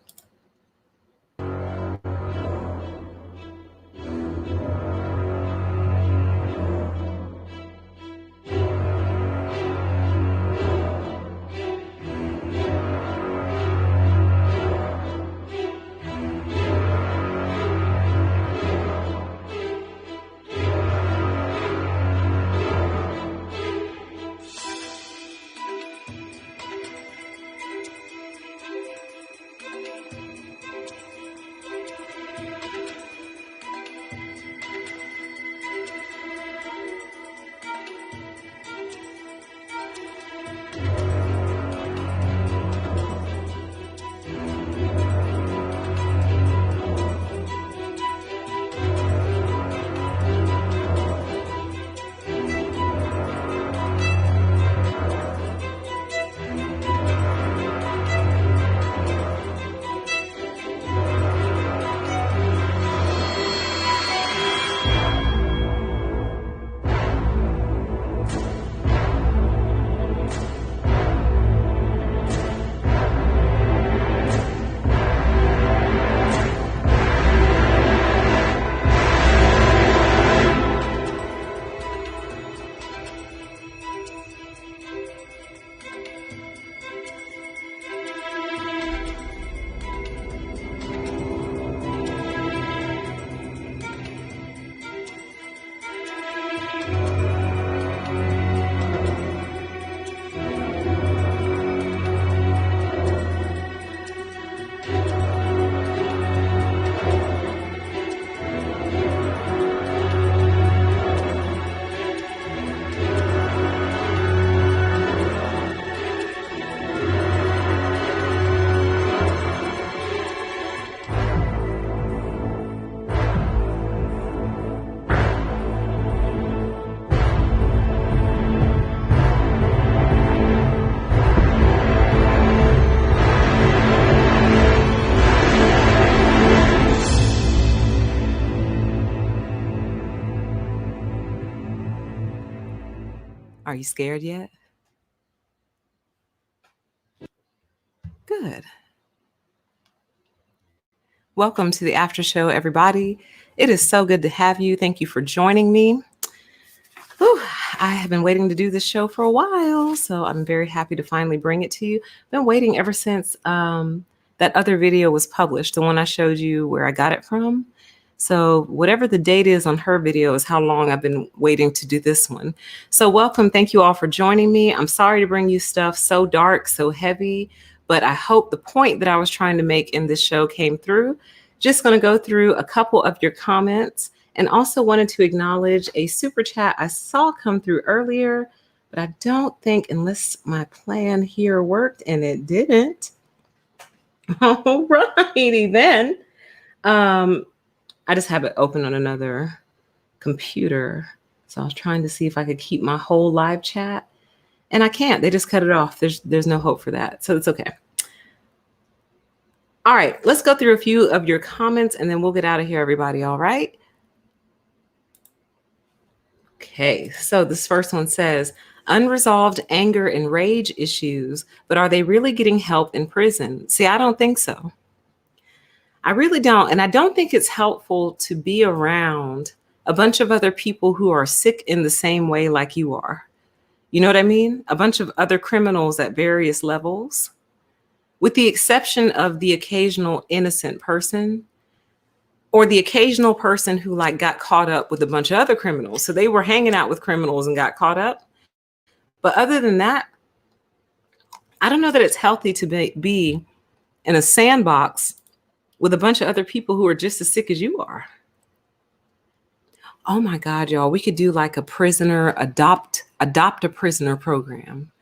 Are you scared yet? Good. Welcome to the after show, everybody. It is so good to have you. Thank you for joining me. Whew, I have been waiting to do this show for a while, so I'm very happy to finally bring it to you. Been waiting ever since that other video was published, the one I showed you where I got it from. So whatever the date is on her video is how long I've been waiting to do this one. So welcome. Thank you all for joining me. I'm sorry to bring you stuff so dark, so heavy, but I hope the point that I was trying to make in this show came through. Just going to go through a couple of your comments, and also wanted to acknowledge a super chat I saw come through earlier, but I don't think, unless my plan here worked, and it didn't. All righty then. I just have it open on another computer. So I was trying to see if I could keep my whole live chat, and I can't. They just cut it off. There's no hope for that. So it's okay. All right, let's go through a few of your comments and then we'll get out of here, everybody. All right. Okay, so this first one says, unresolved anger and rage issues, but are they really getting help in prison? See, I don't think so. I really don't. And I don't think it's helpful to be around a bunch of other people who are sick in the same way like you are. You know what I mean? A bunch of other criminals at various levels, with the exception of the occasional innocent person or the occasional person who like got caught up with a bunch of other criminals. So they were hanging out with criminals and got caught up. But other than that, I don't know that it's healthy to be in a sandbox with a bunch of other people who are just as sick as you are. Oh my God, y'all, we could do like a prisoner adopt a prisoner program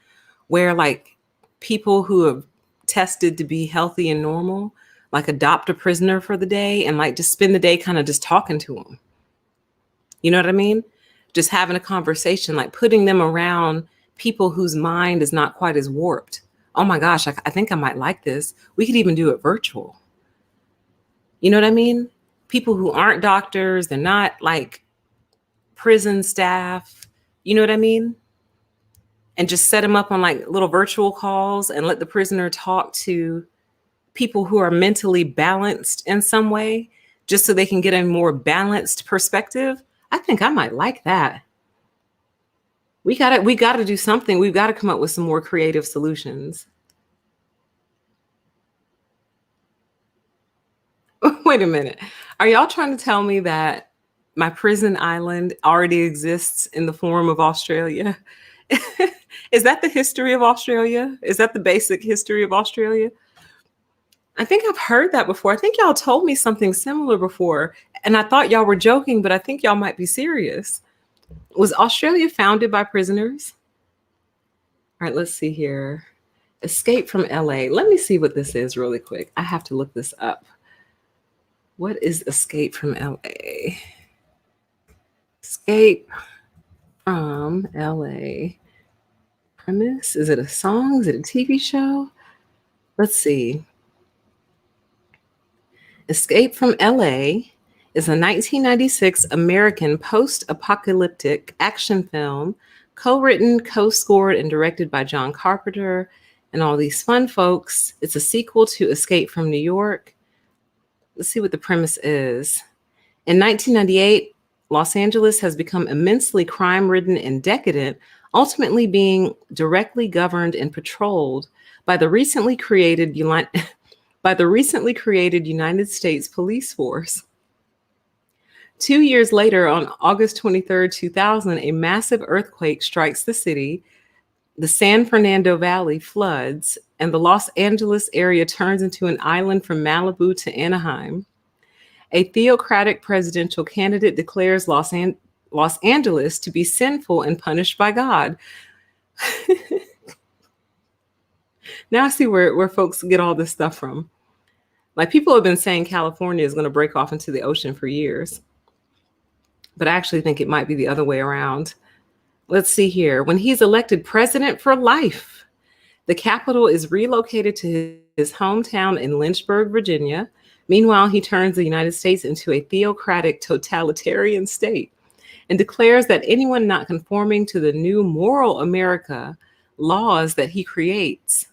where like people who have tested to be healthy and normal, like adopt a prisoner for the day and like just spend the day kind of just talking to them. You know what I mean? Just having a conversation, like putting them around people whose mind is not quite as warped. Oh my gosh, I think I might like this. We could even do it virtual. You know what I mean? People who aren't doctors, they're not like prison staff. You know what I mean? And just set them up on like little virtual calls and let the prisoner talk to people who are mentally balanced in some way, just so they can get a more balanced perspective. I think I might like that. We gotta do something. We've got to come up with some more creative solutions. Wait a minute. Are y'all trying to tell me that my prison island already exists in the form of Australia? Is that the history of Australia? Is that the basic history of Australia? I think I've heard that before. I think y'all told me something similar before, and I thought y'all were joking, but I think y'all might be serious. Was Australia founded by prisoners? All right, let's see here. Escape from LA. Let me see what this is really quick. I have to look this up. What is Escape from LA? Escape from LA. Premise? Is it a song? Is it a TV show? Let's see. Escape from LA is a 1996 American post-apocalyptic action film, co-written, co-scored, and directed by John Carpenter and all these fun folks. It's a sequel to Escape from New York. Let's see what the premise is. In 1998, Los Angeles has become immensely crime-ridden and decadent, ultimately being directly governed and patrolled by the recently created United States Police Force. 2 years later, on August 23rd, 2000, a massive earthquake strikes the city, the San Fernando Valley floods, and the Los Angeles area turns into an island from Malibu to Anaheim. A theocratic presidential candidate declares Los Angeles to be sinful and punished by God. Now I see where folks get all this stuff from. Like, people have been saying California is going to break off into the ocean for years. But I actually think it might be the other way around. Let's see here. When he's elected president for life, the capital is relocated to his hometown in Lynchburg, Virginia. Meanwhile, he turns the United States into a theocratic totalitarian state. and declares that anyone not conforming to the new moral America laws that he creates,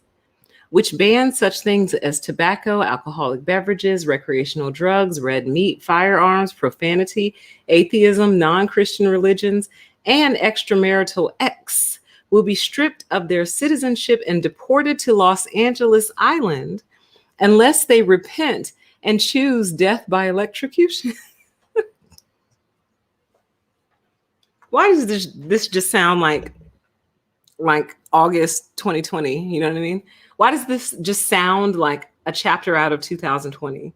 which bans such things as tobacco, alcoholic beverages, recreational drugs, red meat, firearms, profanity, atheism, non-Christian religions, and extramarital acts, will be stripped of their citizenship and deported to Los Angeles Island unless they repent and choose death by electrocution. Why does this just sound like August 2020? You know what I mean? Why does this just sound like a chapter out of 2020?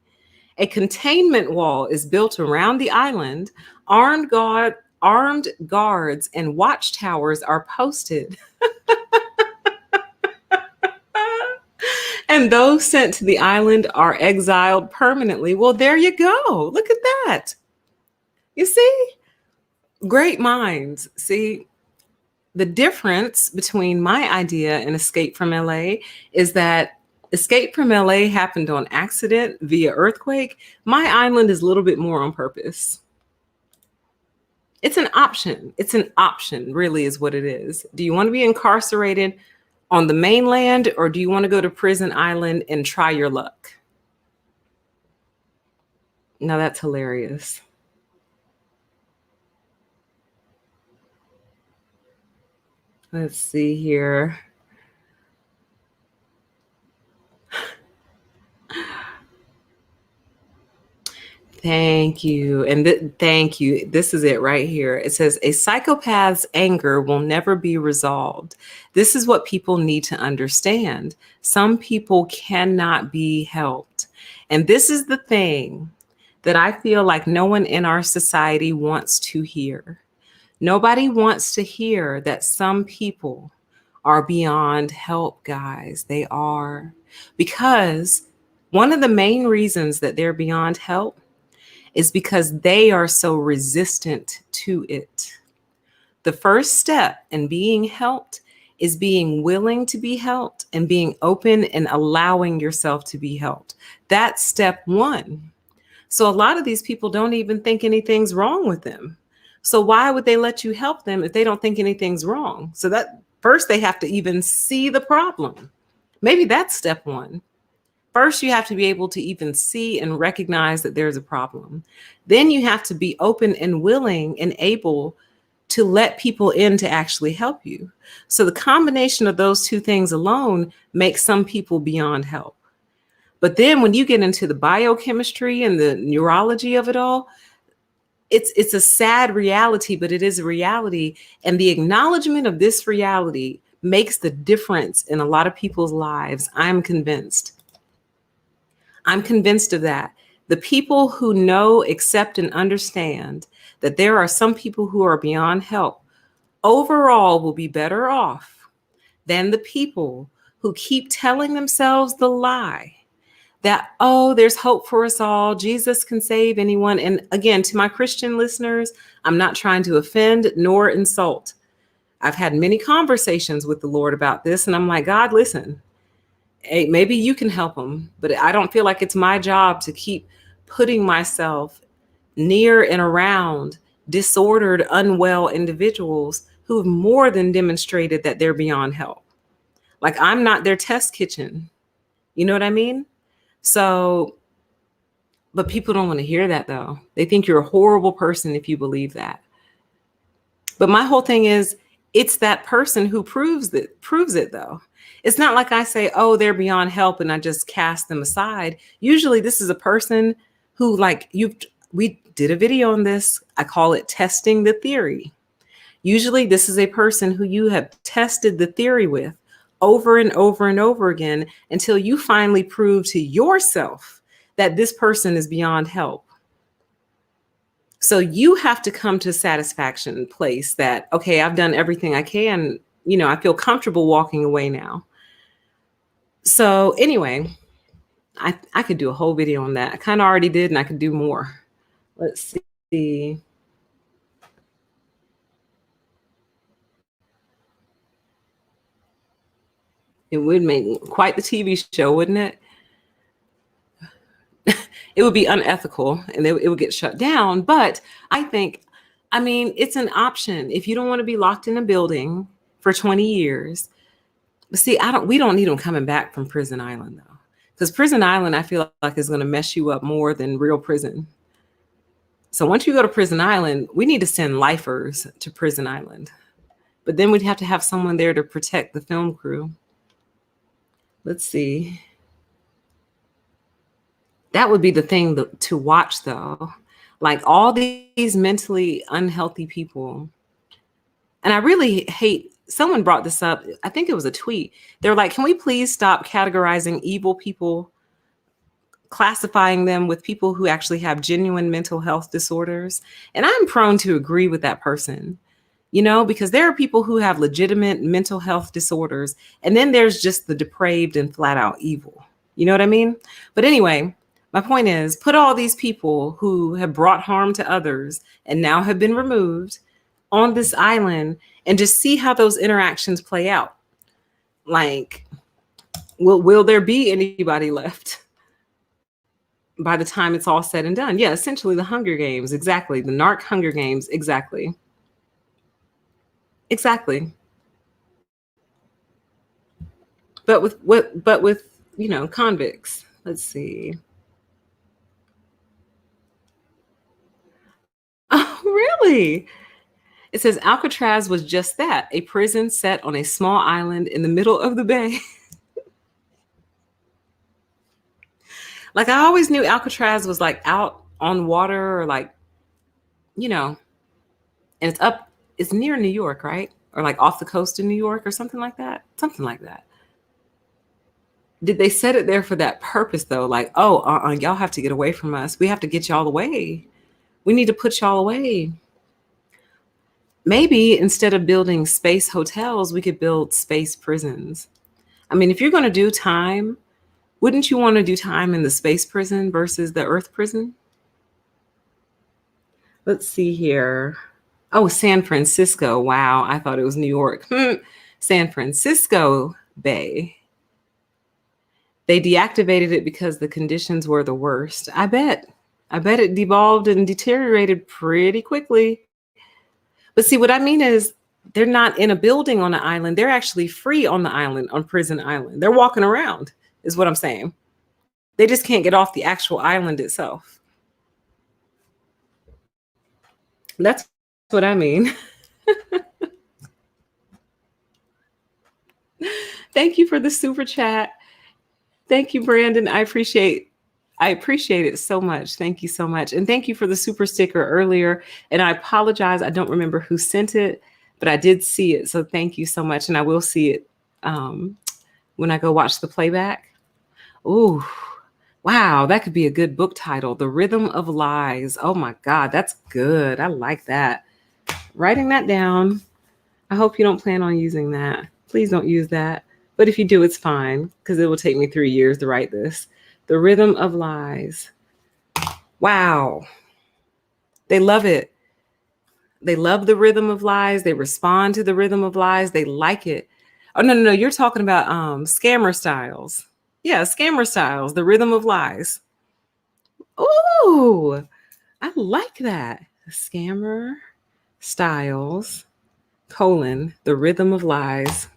A containment wall is built around the island. Armed guards and watchtowers are posted. And those sent to the island are exiled permanently. Well, there you go. Look at that. You see? Great minds. See, the difference between my idea and Escape from LA is that Escape from LA happened on accident via earthquake. My island is a little bit more on purpose. It's an option. It's an option, really, is what it is. Do you want to be incarcerated on the mainland, or do you want to go to Prison Island and try your luck? Now that's hilarious. Let's see here. Thank you. And thank you. This is it right here. It says, a psychopath's anger will never be resolved. This is what people need to understand. Some people cannot be helped. And this is the thing that I feel like no one in our society wants to hear. Nobody wants to hear that some people are beyond help, guys. They are. Because one of the main reasons that they're beyond help is because they are so resistant to it. The first step in being helped is being willing to be helped and being open and allowing yourself to be helped. That's step one. So a lot of these people don't even think anything's wrong with them. So why would they let you help them if they don't think anything's wrong? So that first they have to even see the problem. Maybe that's step one. First, you have to be able to even see and recognize that there's a problem. Then you have to be open and willing and able to let people in to actually help you. So the combination of those two things alone makes some people beyond help. But then when you get into the biochemistry and the neurology of it all, it's a sad reality, but it is a reality. And the acknowledgement of this reality makes the difference in a lot of people's lives. I'm convinced. I'm convinced of that. The people who know, accept, and understand that there are some people who are beyond help overall will be better off than the people who keep telling themselves the lie that, oh, there's hope for us all. Jesus can save anyone. And again, to my Christian listeners, I'm not trying to offend nor insult. I've had many conversations with the Lord about this, and I'm like, God, listen. Hey, maybe you can help them, but I don't feel like it's my job to keep putting myself near and around disordered, unwell individuals who have more than demonstrated that they're beyond help. Like, I'm not their test kitchen. You know what I mean? So, but people don't want to hear that though. They think you're a horrible person if you believe that. But my whole thing is, it's that person who proves it though. It's not like I say, oh, they're beyond help and I just cast them aside. Usually this is a person who, like, we did a video on this. I call it testing the theory. Usually this is a person who you have tested the theory with over and over and over again until you finally prove to yourself that this person is beyond help. So you have to come to a satisfaction place that, okay, I've done everything I can. You know, I feel comfortable walking away now. So anyway, I could do a whole video on that. I kind of already did, and I could do more. Let's see. It would make quite the TV show, wouldn't it? It would be unethical and it would get shut down. But I think I mean, it's an option. If you don't want to be locked in a building for 20 years, but see, we don't need them coming back from Prison Island though. Because Prison Island, I feel like is going to mess you up more than real prison. So once you go to Prison Island, we need to send lifers to Prison Island. But then we'd have to have someone there to protect the film crew. Let's see. That would be the thing to watch, though. Like all these mentally unhealthy people. And I really hate, someone brought this up. I think it was a tweet. They're like, can we please stop categorizing evil people, classifying them with people who actually have genuine mental health disorders? And I'm prone to agree with that person, because there are people who have legitimate mental health disorders. And then there's just the depraved and flat out evil. You know what I mean? But anyway, my point is, put all these people who have brought harm to others and now have been removed on this island and just see how those interactions play out. Like, will there be anybody left by the time it's all said and done? Yeah, essentially the Hunger Games. Exactly. The narc Hunger Games. Exactly. Exactly. But with convicts. Let's see. Oh, really? It says Alcatraz was just that, a prison set on a small island in the middle of the bay. Like I always knew Alcatraz was like out on water or like, and it's near New York, right? Or like off the coast of New York or something like that. Something like that. Did they set it there for that purpose though? Like, y'all have to get away from us. We have to get y'all away. We need to put y'all away. Maybe instead of building space hotels, we could build space prisons. I mean, if you're going to do time, wouldn't you want to do time in the space prison versus the Earth prison? Let's see here. Oh, San Francisco. Wow. I thought it was New York. San Francisco Bay. They deactivated it because the conditions were the worst. I bet it devolved and deteriorated pretty quickly. But see, what I mean is they're not in a building on the island. They're actually free on the island, on Prison Island. They're walking around, is what I'm saying. They just can't get off the actual island itself. That's what I mean. Thank you for the super chat. Thank you, Brandon. I appreciate it so much. Thank you so much. And thank you for the super sticker earlier. And I apologize. I don't remember who sent it, but I did see it. So thank you so much. And I will see it when I go watch the playback. Ooh, wow. That could be a good book title. The Rhythm of Lies. Oh my God. That's good. I like that. Writing that down. I hope you don't plan on using that. Please don't use that. But if you do, it's fine because it will take me 3 years to write this. The Rhythm of Lies. Wow. They love it. They love the rhythm of lies. They respond to the rhythm of lies. They like it. Oh, no. You're talking about Scammer Styles. Yeah, Scammer Styles, the Rhythm of Lies. Ooh, I like that. Scammer Styles, the Rhythm of Lies.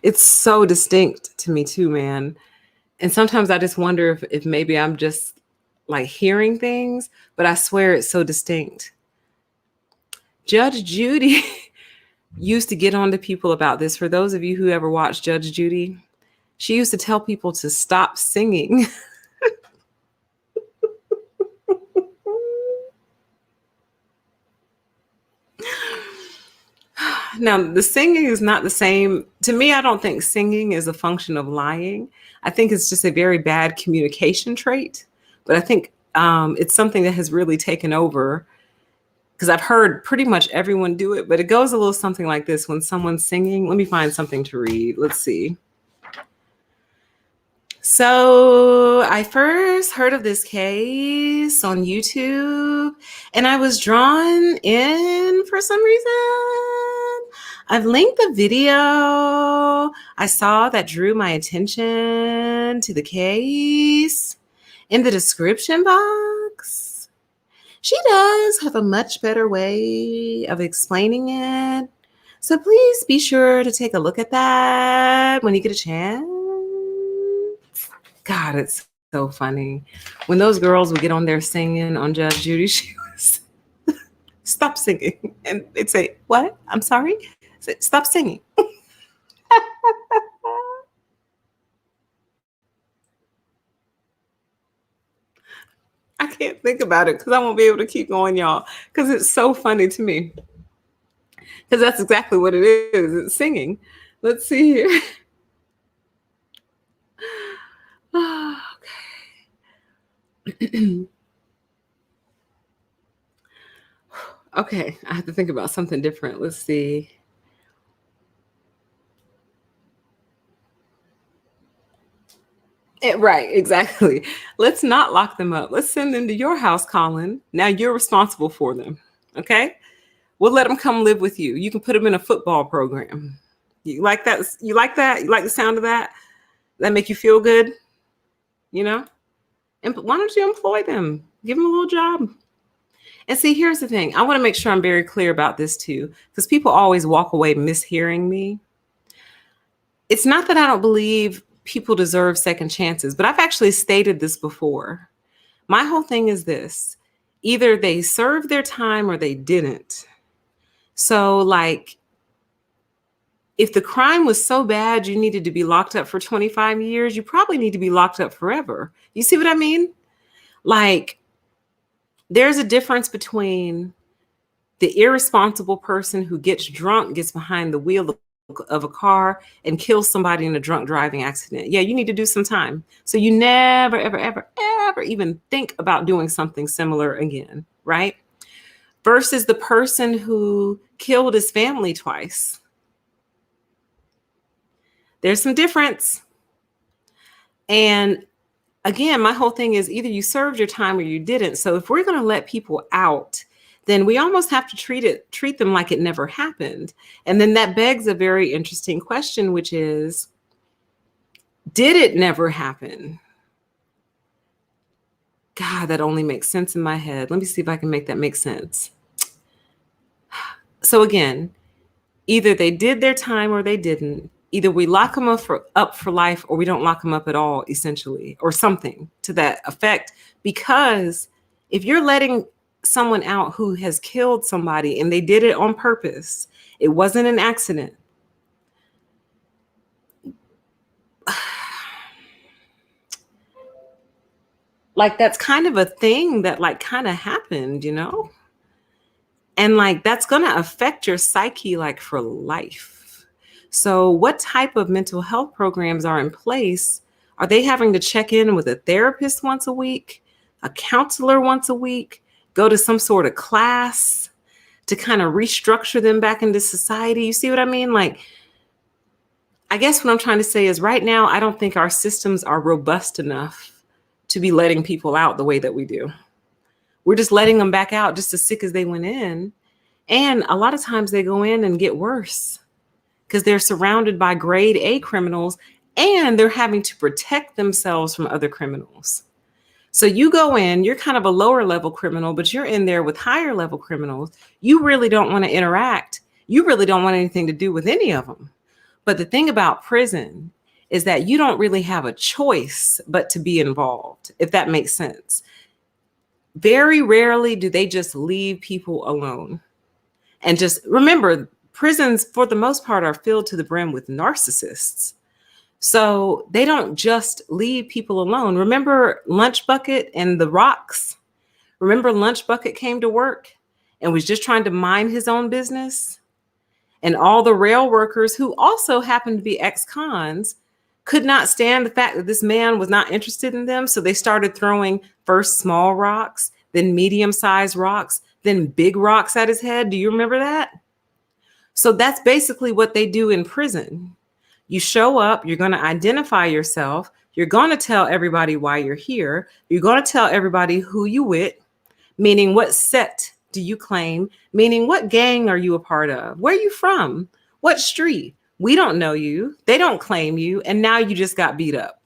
It's so distinct to me too, man. And sometimes I just wonder if maybe I'm just like hearing things, but I swear it's so distinct. Judge Judy used to get on to people about this. For those of you who ever watched Judge Judy, she used to tell people to stop singing. Now, the singing is not the same. To me, I don't think singing is a function of lying. I think it's just a very bad communication trait. But I think it's something that has really taken over because I've heard pretty much everyone do it. But it goes a little something like this when someone's singing. Let me find something to read. Let's see. So I first heard of this case on YouTube and I was drawn in for some reason. I've linked the video I saw that drew my attention to the case in the description box. She does have a much better way of explaining it. So please be sure to take a look at that when you get a chance. God, it's so funny. When those girls would get on there singing on Judge Judy, she was stop singing. And they'd say, what? I'm sorry? Say, stop singing. I can't think about it because I won't be able to keep going, y'all, because it's so funny to me. Because that's exactly what it is. It's singing. Let's see here. Okay. Okay, I have to think about something different. Let's see. Right, exactly. Let's not lock them up. Let's send them to your house, Colin. Now you're responsible for them. Okay? We'll let them come live with you. You can put them in a football program. You like that? You like that? You like the sound of that? That make you feel good? You know? And why don't you employ them? Give them a little job. And see, here's the thing. I want to make sure I'm very clear about this too, because people always walk away mishearing me. It's not that I don't believe people deserve second chances, but I've actually stated this before. My whole thing is this: either they served their time or they didn't. So, like, if the crime was so bad you needed to be locked up for 25 years, you probably need to be locked up forever. You see what I mean? Like, there's a difference between the irresponsible person who gets drunk, gets behind the wheel of a car and kills somebody in a drunk driving accident. Yeah, you need to do some time. So you never, ever, ever, ever even think about doing something similar again, right? Versus the person who killed his family twice. There's some difference. And again, my whole thing is either you served your time or you didn't. So if we're going to let people out, then we almost have to treat them like it never happened. And then that begs a very interesting question, which is, did it never happen? God, that only makes sense in my head. Let me see if I can make that make sense. So again, either they did their time or they didn't. Either we lock them up for life or we don't lock them up at all, essentially, or something to that effect. Because if you're letting someone out who has killed somebody and they did it on purpose, it wasn't an accident. Like, that's kind of a thing that like kind of happened, you know? And like, that's going to affect your psyche like for life. So what type of mental health programs are in place? Are they having to check in with a therapist once a week, a counselor once a week, go to some sort of class to kind of restructure them back into society? You see what I mean? Like, I guess what I'm trying to say is right now, I don't think our systems are robust enough to be letting people out the way that we do. We're just letting them back out just as sick as they went in. And a lot of times they go in and get worse because they're surrounded by grade A criminals and they're having to protect themselves from other criminals. So you go in, you're kind of a lower level criminal, but you're in there with higher level criminals. You really don't want to interact. You really don't want anything to do with any of them. But the thing about prison is that you don't really have a choice but to be involved, if that makes sense. Very rarely do they just leave people alone. And just remember, prisons for the most part are filled to the brim with narcissists. So they don't just leave people alone. Remember Lunch Bucket and the Rocks? Remember Lunch Bucket came to work and was just trying to mind his own business? And all the rail workers who also happened to be ex-cons could not stand the fact that this man was not interested in them. So they started throwing first small rocks, then medium-sized rocks, then big rocks at his head. Do you remember that? So that's basically what they do in prison. You show up, you're going to identify yourself. You're going to tell everybody why you're here. You're going to tell everybody who you with, meaning what sect do you claim, meaning what gang are you a part of? Where are you from? What street? We don't know you. They don't claim you. And now you just got beat up.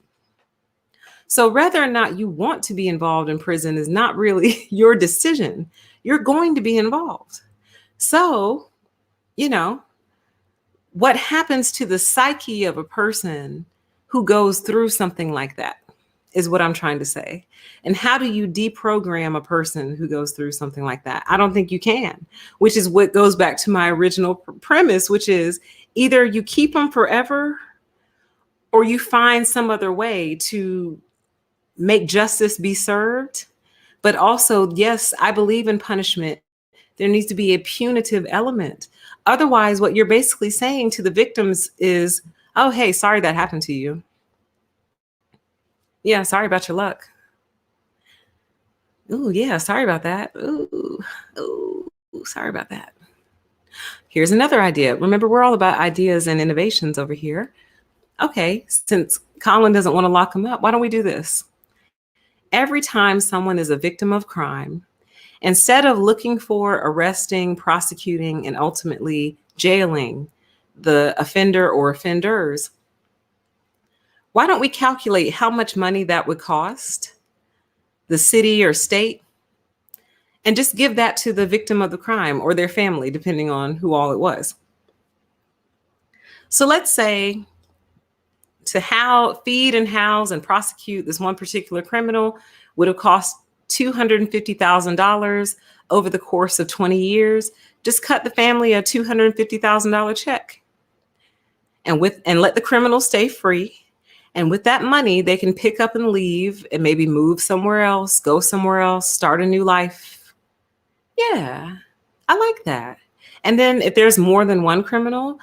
So whether or not you want to be involved in prison is not really your decision. You're going to be involved. So, you know, what happens to the psyche of a person who goes through something like that is what I'm trying to say. And how do you deprogram a person who goes through something like that? I don't think you can, which is what goes back to my original premise, which is either you keep them forever or you find some other way to make justice be served. But also, yes, I believe in punishment. There needs to be a punitive element. Otherwise, what you're basically saying to the victims is, oh, hey, sorry that happened to you. Yeah, sorry about your luck. Ooh, yeah, sorry about that. Ooh, sorry about that. Here's another idea. Remember, we're all about ideas and innovations over here. Okay, since Colin doesn't want to lock him up, why don't we do this? Every time someone is a victim of crime, instead of looking for, arresting, prosecuting, and ultimately jailing the offender or offenders, why don't we calculate how much money that would cost the city or state and just give that to the victim of the crime or their family, depending on who all it was. So let's say to feed and house and prosecute this one particular criminal would have cost $250,000 over the course of 20 years. Just cut the family a $250,000 check and let the criminal stay free. And with that money, they can pick up and leave and maybe move somewhere else, go somewhere else, start a new life. Yeah, I like that. And then if there's more than one criminal,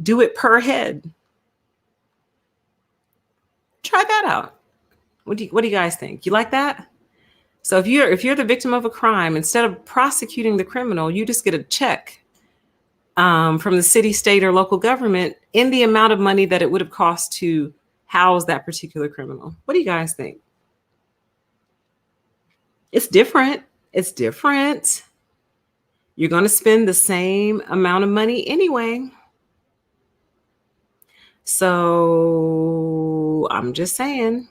do it per head. Try that out. What do you guys think? You like that? So if you're the victim of a crime, instead of prosecuting the criminal, you just get a check from the city, state, or local government in the amount of money that it would have cost to house that particular criminal. What do you guys think? It's different. It's different. You're going to spend the same amount of money anyway. So I'm just saying.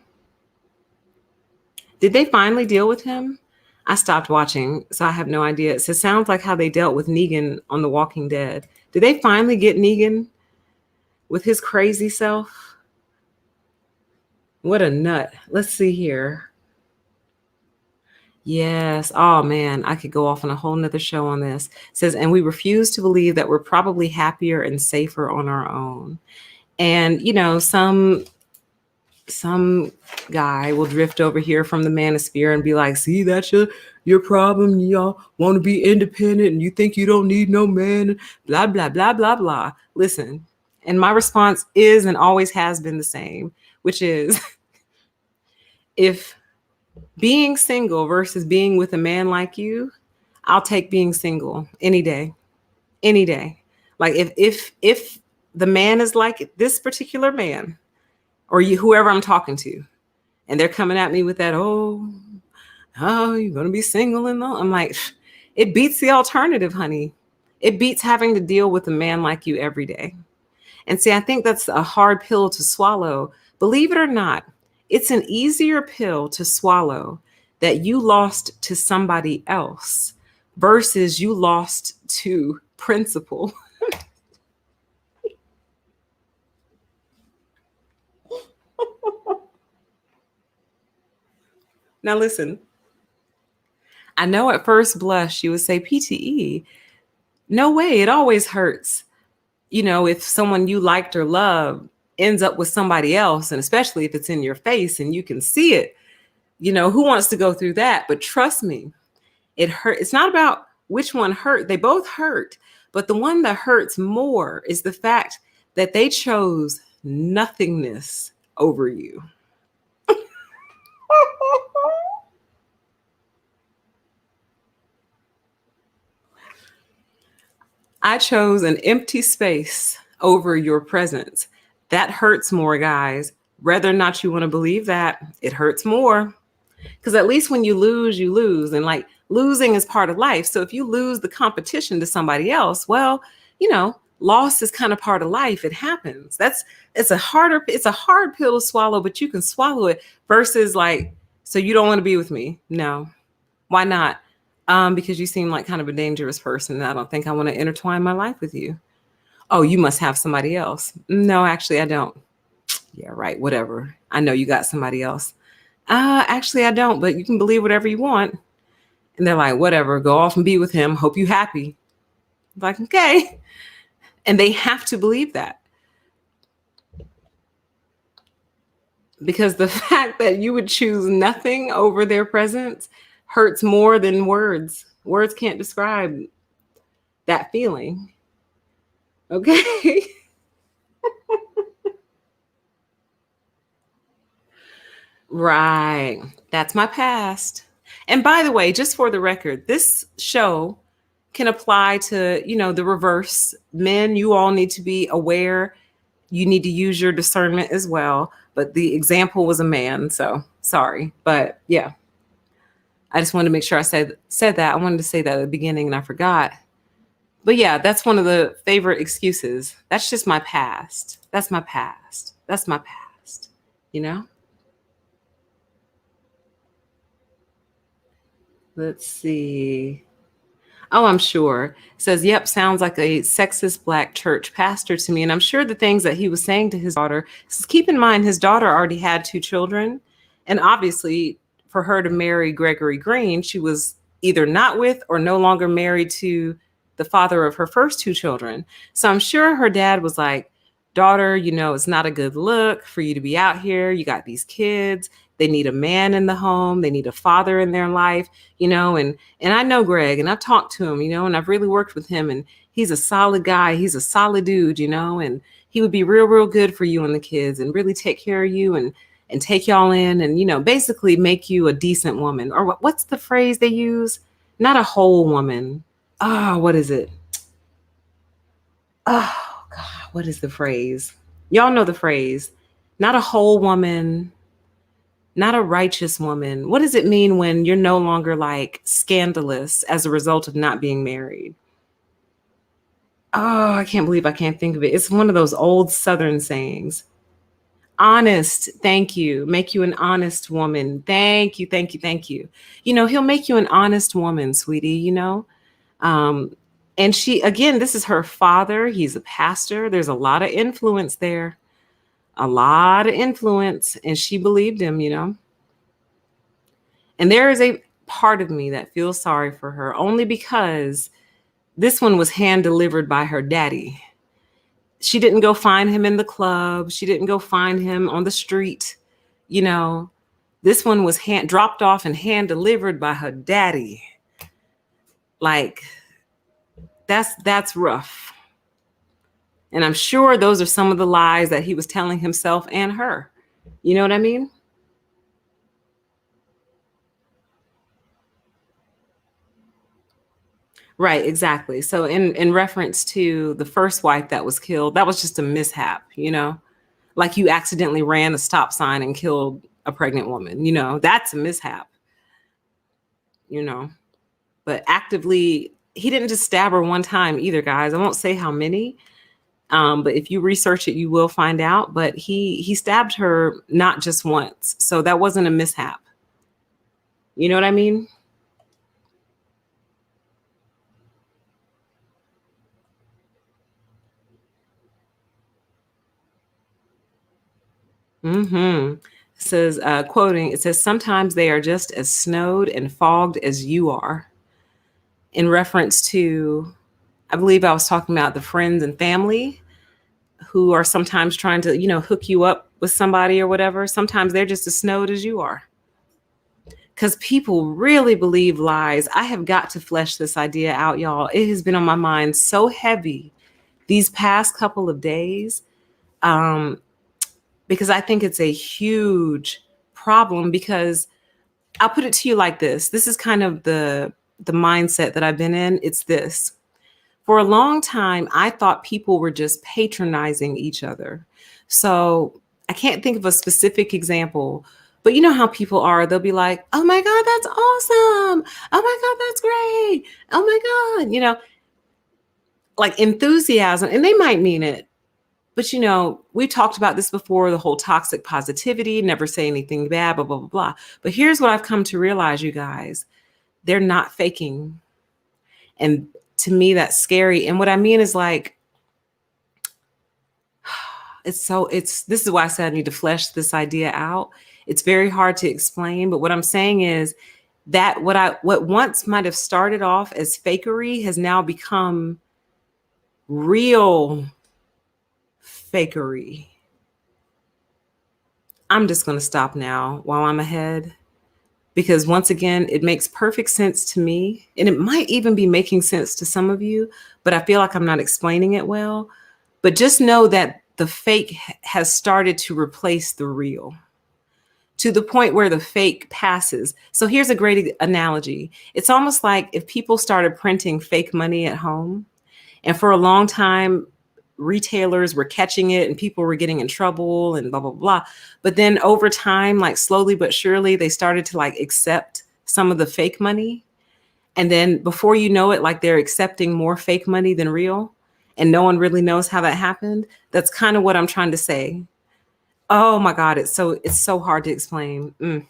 Did they finally deal with him? I stopped watching, so I have no idea. It sounds like how they dealt with Negan on The Walking Dead. Did they finally get Negan with his crazy self? What a nut. Let's see here. Yes. Oh man, I could go off on a whole nother show on this. It says, and we refuse to believe that we're probably happier and safer on our own. And some guy will drift over here from the manosphere and be like, see, that's your problem. Y'all want to be independent and you think you don't need no man, blah, blah, blah, blah, blah. Listen, and my response is and always has been the same, which is if being single versus being with a man like you, I'll take being single any day, any day. Like if the man is like this particular man, or whoever I'm talking to, and they're coming at me with that, oh, you're going to be single and all. I'm like, it beats the alternative, honey. It beats having to deal with a man like you every day. And see, I think that's a hard pill to swallow. Believe it or not, it's an easier pill to swallow that you lost to somebody else versus you lost to principle. Now, listen, I know at first blush you would say PTE. No way, it always hurts. If someone you liked or loved ends up with somebody else, and especially if it's in your face and you can see it, who wants to go through that? But trust me, it hurt. It's not about which one hurt. They both hurt. But the one that hurts more is the fact that they chose nothingness over you. I chose an empty space over your presence. That hurts more, guys. Whether or not you want to believe that, it hurts more. Because at least when you lose, you lose. And like losing is part of life. So if you lose the competition to somebody else, well, loss is kind of part of life. It happens. It's a hard pill to swallow, but you can swallow it versus like, so you don't want to be with me? No. Why not? Because you seem like kind of a dangerous person, and I don't think I want to intertwine my life with you. Oh, you must have somebody else. No, actually, I don't. Yeah, right. Whatever. I know you got somebody else. Actually, I don't, but you can believe whatever you want. And they're like, whatever, go off and be with him. Hope you happy. I'm like, okay. And they have to believe that. Because the fact that you would choose nothing over their presence hurts more than words. Words can't describe that feeling. Okay. Right. That's my past. And by the way, just for the record, this show can apply to, the reverse. Men, you all need to be aware. You need to use your discernment as well. But the example was a man, so sorry. But yeah, I just wanted to make sure I said that. I wanted to say that at the beginning and I forgot. But yeah, that's one of the favorite excuses. That's just my past. That's my past. That's my past. Let's see. Oh, I'm sure. Says, yep, sounds like a sexist Black church pastor to me. And I'm sure the things that he was saying to his daughter, says, keep in mind, his daughter already had 2 children. And obviously, for her to marry Gregory Green, she was either not with or no longer married to the father of her first 2 children. So I'm sure her dad was like, daughter, it's not a good look for you to be out here. You got these kids. They need a man in the home. They need a father in their life, and I know Greg, and I've talked to him, and I've really worked with him, and he's a solid guy. He's a solid dude, and he would be real, real good for you and the kids and really take care of you and take y'all in and, basically make you a decent woman. Or what's the phrase they use? Not a whole woman. Oh, what is it? Oh, God, what is the phrase? Y'all know the phrase. Not a whole woman. Not a righteous woman. What does it mean when you're no longer like scandalous as a result of not being married? Oh, I can't believe I can't think of it. It's one of those old Southern sayings. Honest. Thank you. Make you an honest woman. Thank you. Thank you. Thank you. He'll make you an honest woman, sweetie, and she, again, this is her father. He's a pastor. There's a lot of influence there. A lot of influence, and she believed him, And there is a part of me that feels sorry for her only because this one was hand delivered by her daddy. She didn't go find him in the club. She didn't go find him on the street. This one was dropped off and hand delivered by her daddy. Like, that's rough. And I'm sure those are some of the lies that he was telling himself and her. You know what I mean? Right, exactly. So in reference to the first wife that was killed, that was just a mishap, Like you accidentally ran a stop sign and killed a pregnant woman, that's a mishap, But actively, he didn't just stab her one time either, guys. I won't say how many. But if you research it, you will find out. But he stabbed her not just once. So that wasn't a mishap. You know what I mean? Mm-hmm. It says, quoting, it says, sometimes they are just as snowed and fogged as you are. In reference to, I believe I was talking about the friends and family who are sometimes trying to, hook you up with somebody or whatever. Sometimes they're just as snowed as you are. Because people really believe lies. I have got to flesh this idea out, y'all. It has been on my mind so heavy these past couple of days, because I think it's a huge problem. Because I'll put it to you like this. This is kind of the mindset that I've been in. It's this. For a long time, I thought people were just patronizing each other. So I can't think of a specific example, but you know how people are. They'll be like, oh my God, that's awesome. Oh my God, that's great. Oh my God. like enthusiasm, and they might mean it. But we talked about this before, the whole toxic positivity, never say anything bad, blah, blah, blah, blah. But here's what I've come to realize, you guys, they're not faking. And to me, that's scary. And what I mean is like, this is why I said I need to flesh this idea out. It's very hard to explain, but what I'm saying is that what once might have started off as fakery has now become real fakery. I'm just going to stop now while I'm ahead, because once again, it makes perfect sense to me, and it might even be making sense to some of you, but I feel like I'm not explaining it well. But just know that the fake has started to replace the real, to the point where the fake passes. So here's a great analogy. It's almost like if people started printing fake money at home, and for a long time, retailers were catching it and people were getting in trouble and blah, blah, blah. But then over time, like slowly but surely, they started to like accept some of the fake money. And then before you know it, like they're accepting more fake money than real. And no one really knows how that happened. That's kind of what I'm trying to say. Oh my God, it's so hard to explain.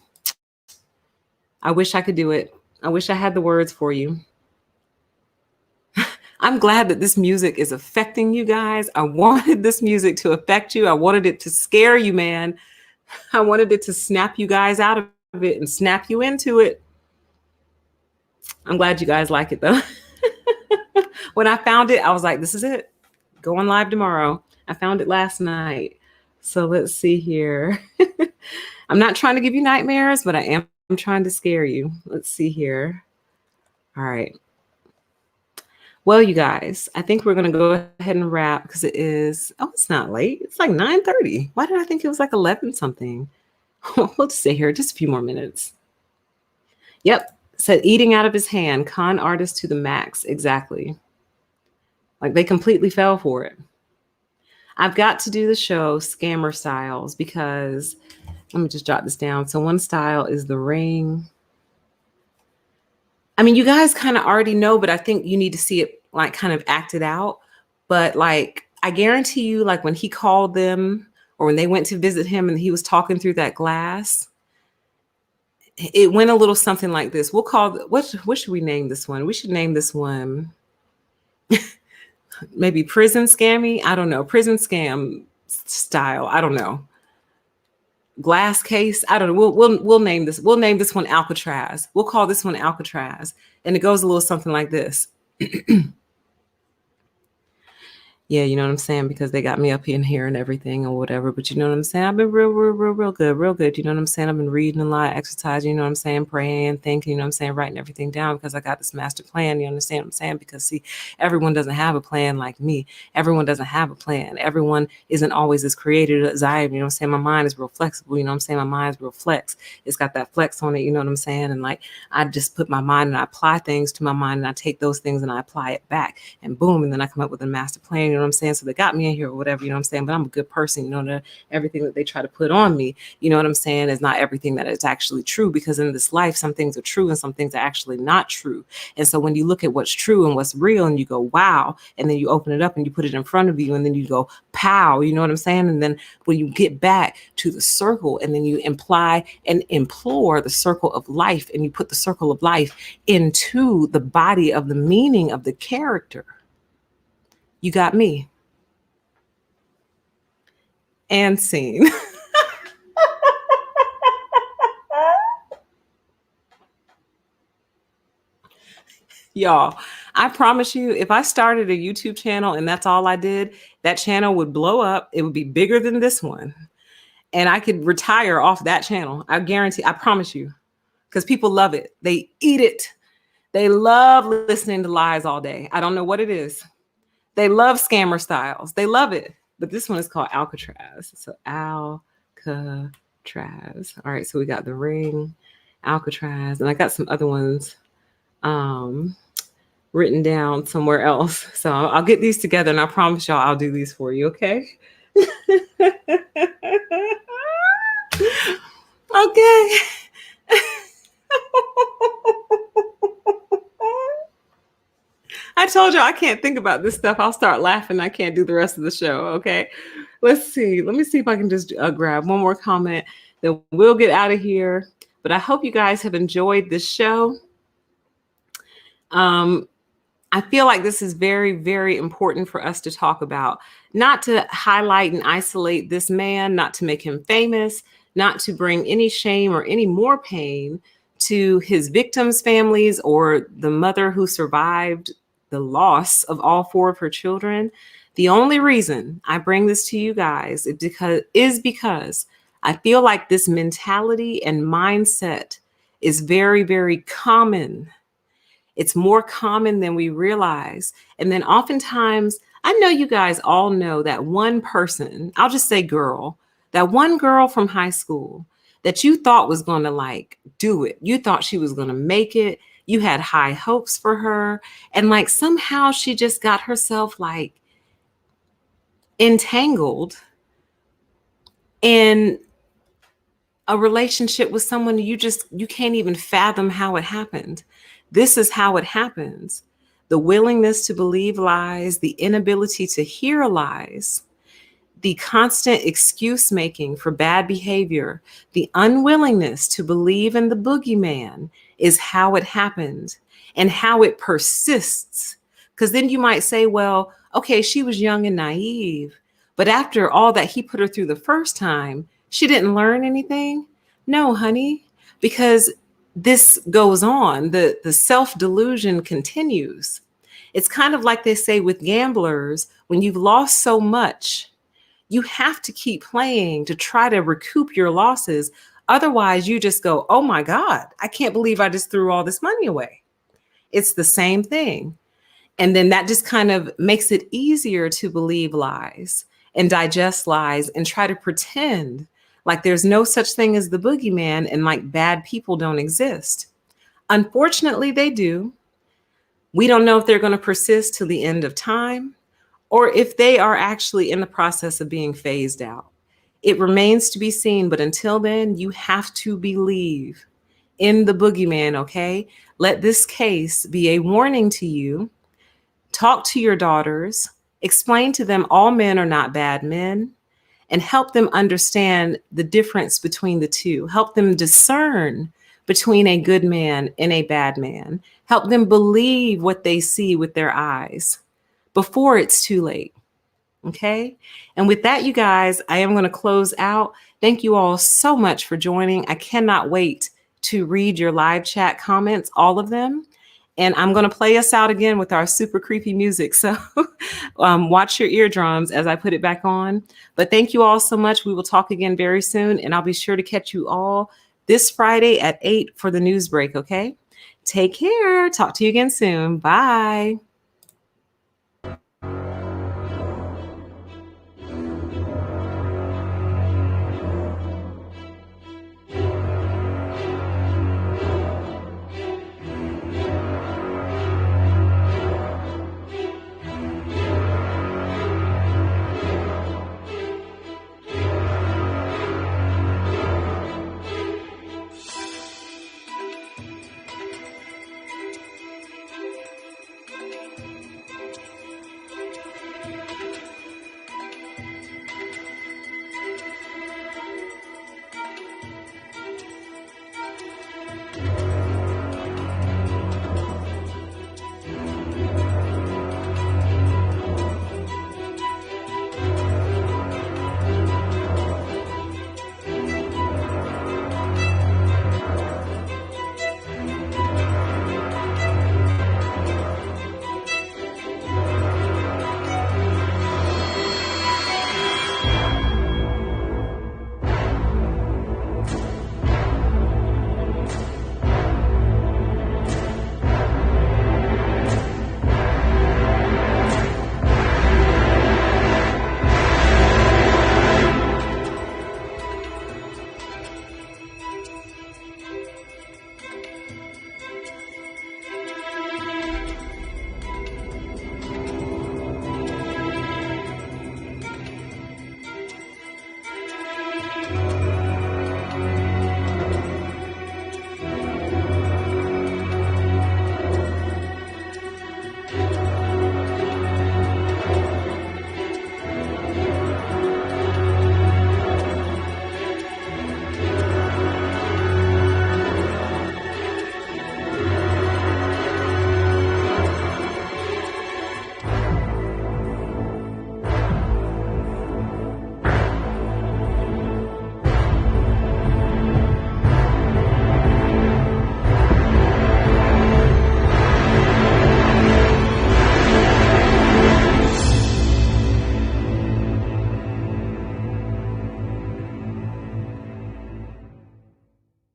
I wish I could do it. I wish I had the words for you. I'm glad that this music is affecting you guys. I wanted this music to affect you. I wanted it to scare you, man. I wanted it to snap you guys out of it and snap you into it. I'm glad you guys like it though. When I found it, I was like, this is it. Going live tomorrow. I found it last night. So let's see here. I'm not trying to give you nightmares, but I am trying to scare you. Let's see here. All right. Well, you guys, I think we're going to go ahead and wrap because it's not late. It's like 9:30. Why did I think it was like 11 something? We'll just stay here just a few more minutes. Yep. Said eating out of his hand, con artist to the max. Exactly. Like they completely fell for it. I've got to do the show Scammer Styles because let me just jot this down. So one style is the ring. I mean, you guys kind of already know, but I think you need to see it like kind of acted out. But like, I guarantee you, like when he called them or when they went to visit him and he was talking through that glass, it went a little something like this. We'll call, what should we name this one? We should name this one maybe prison scammy. I don't know. Prison scam style. I don't know. Glass case. I don't know. We'll name this. We'll name this one Alcatraz. We'll call this one Alcatraz. And it goes a little something like this. Yeah, you know what I'm saying? Because they got me up in here and everything or whatever. But you know what I'm saying? I've been real good. You know what I'm saying? I've been reading a lot, exercising, you know what I'm saying? Praying, thinking, you know what I'm saying? Writing everything down because I got this master plan. You understand what I'm saying? Because see, everyone doesn't have a plan like me. Everyone doesn't have a plan. Everyone isn't always as creative as I am. You know what I'm saying? My mind is real flexible. You know what I'm saying? My mind's real flex. It's got that flex on it. You know what I'm saying? And like, I just put my mind and I apply things to my mind and I take those things and I apply it back and boom. And then I come up with a master plan. You know what I'm saying? So they got me in here or whatever, you know what I'm saying? But I'm a good person, you know, everything that they try to put on me, you know what I'm saying, is not everything that is actually true, because in this life, some things are true and some things are actually not true. And so when you look at what's true and what's real and you go, wow, and then you open it up and you put it in front of you and then you go, pow, you know what I'm saying? And then when you get back to the circle and then you imply and implore the circle of life and you put the circle of life into the body of the meaning of the character, you got me. And scene. Y'all, I promise you, if I started a YouTube channel and that's all I did, that channel would blow up. It would be bigger than this one. And I could retire off that channel. I guarantee, I promise you, because people love it. They eat it. They love listening to lies all day. I don't know what it is. They love scammer styles. They love it. But this one is called Alcatraz. So Alcatraz. All right, so we got the ring, Alcatraz, and I got some other ones written down somewhere else. So I'll get these together and I promise y'all I'll do these for you, okay? Okay. I told you I can't think about this stuff. I'll start laughing. I can't do the rest of the show. Okay. Let's see. Let me see if I can just grab one more comment. Then we'll get out of here. But I hope you guys have enjoyed this show. I feel like this is very, very important for us to talk about, not to highlight and isolate this man, not to make him famous, not to bring any shame or any more pain to his victims' families or the mother who survived the loss of all four of her children. The only reason I bring this to you guys is because I feel like this mentality and mindset is very, very common. It's more common than we realize. And then oftentimes, I know you guys all know that one person, I'll just say girl, that one girl from high school that you thought was going to like do it. You thought she was going to make it. You had high hopes for her. And like somehow she just got herself like entangled in a relationship with someone you can't even fathom how it happened. This is how it happens. The willingness to believe lies, the inability to hear lies, the constant excuse making for bad behavior, the unwillingness to believe in the boogeyman is how it happened and how it persists. Because then you might say, well, okay, she was young and naive, but after all that he put her through the first time, she didn't learn anything. No, honey, because this goes on. The self-delusion continues. It's kind of like they say with gamblers, when you've lost so much, you have to keep playing to try to recoup your losses. Otherwise, you just go, oh my God, I can't believe I just threw all this money away. It's the same thing. And then that just kind of makes it easier to believe lies and digest lies and try to pretend like there's no such thing as the boogeyman and like bad people don't exist. Unfortunately, they do. We don't know if they're going to persist till the end of time or if they are actually in the process of being phased out. It remains to be seen, but until then, you have to believe in the boogeyman, okay? Let this case be a warning to you. Talk to your daughters, explain to them all men are not bad men, and help them understand the difference between the two. Help them discern between a good man and a bad man. Help them believe what they see with their eyes before it's too late. Okay. And with that, you guys, I am going to close out. Thank you all so much for joining. I cannot wait to read your live chat comments, all of them. And I'm going to play us out again with our super creepy music. So watch your eardrums as I put it back on. But thank you all so much. We will talk again very soon. And I'll be sure to catch you all this Friday at 8 for the news break. Okay. Take care. Talk to you again soon. Bye.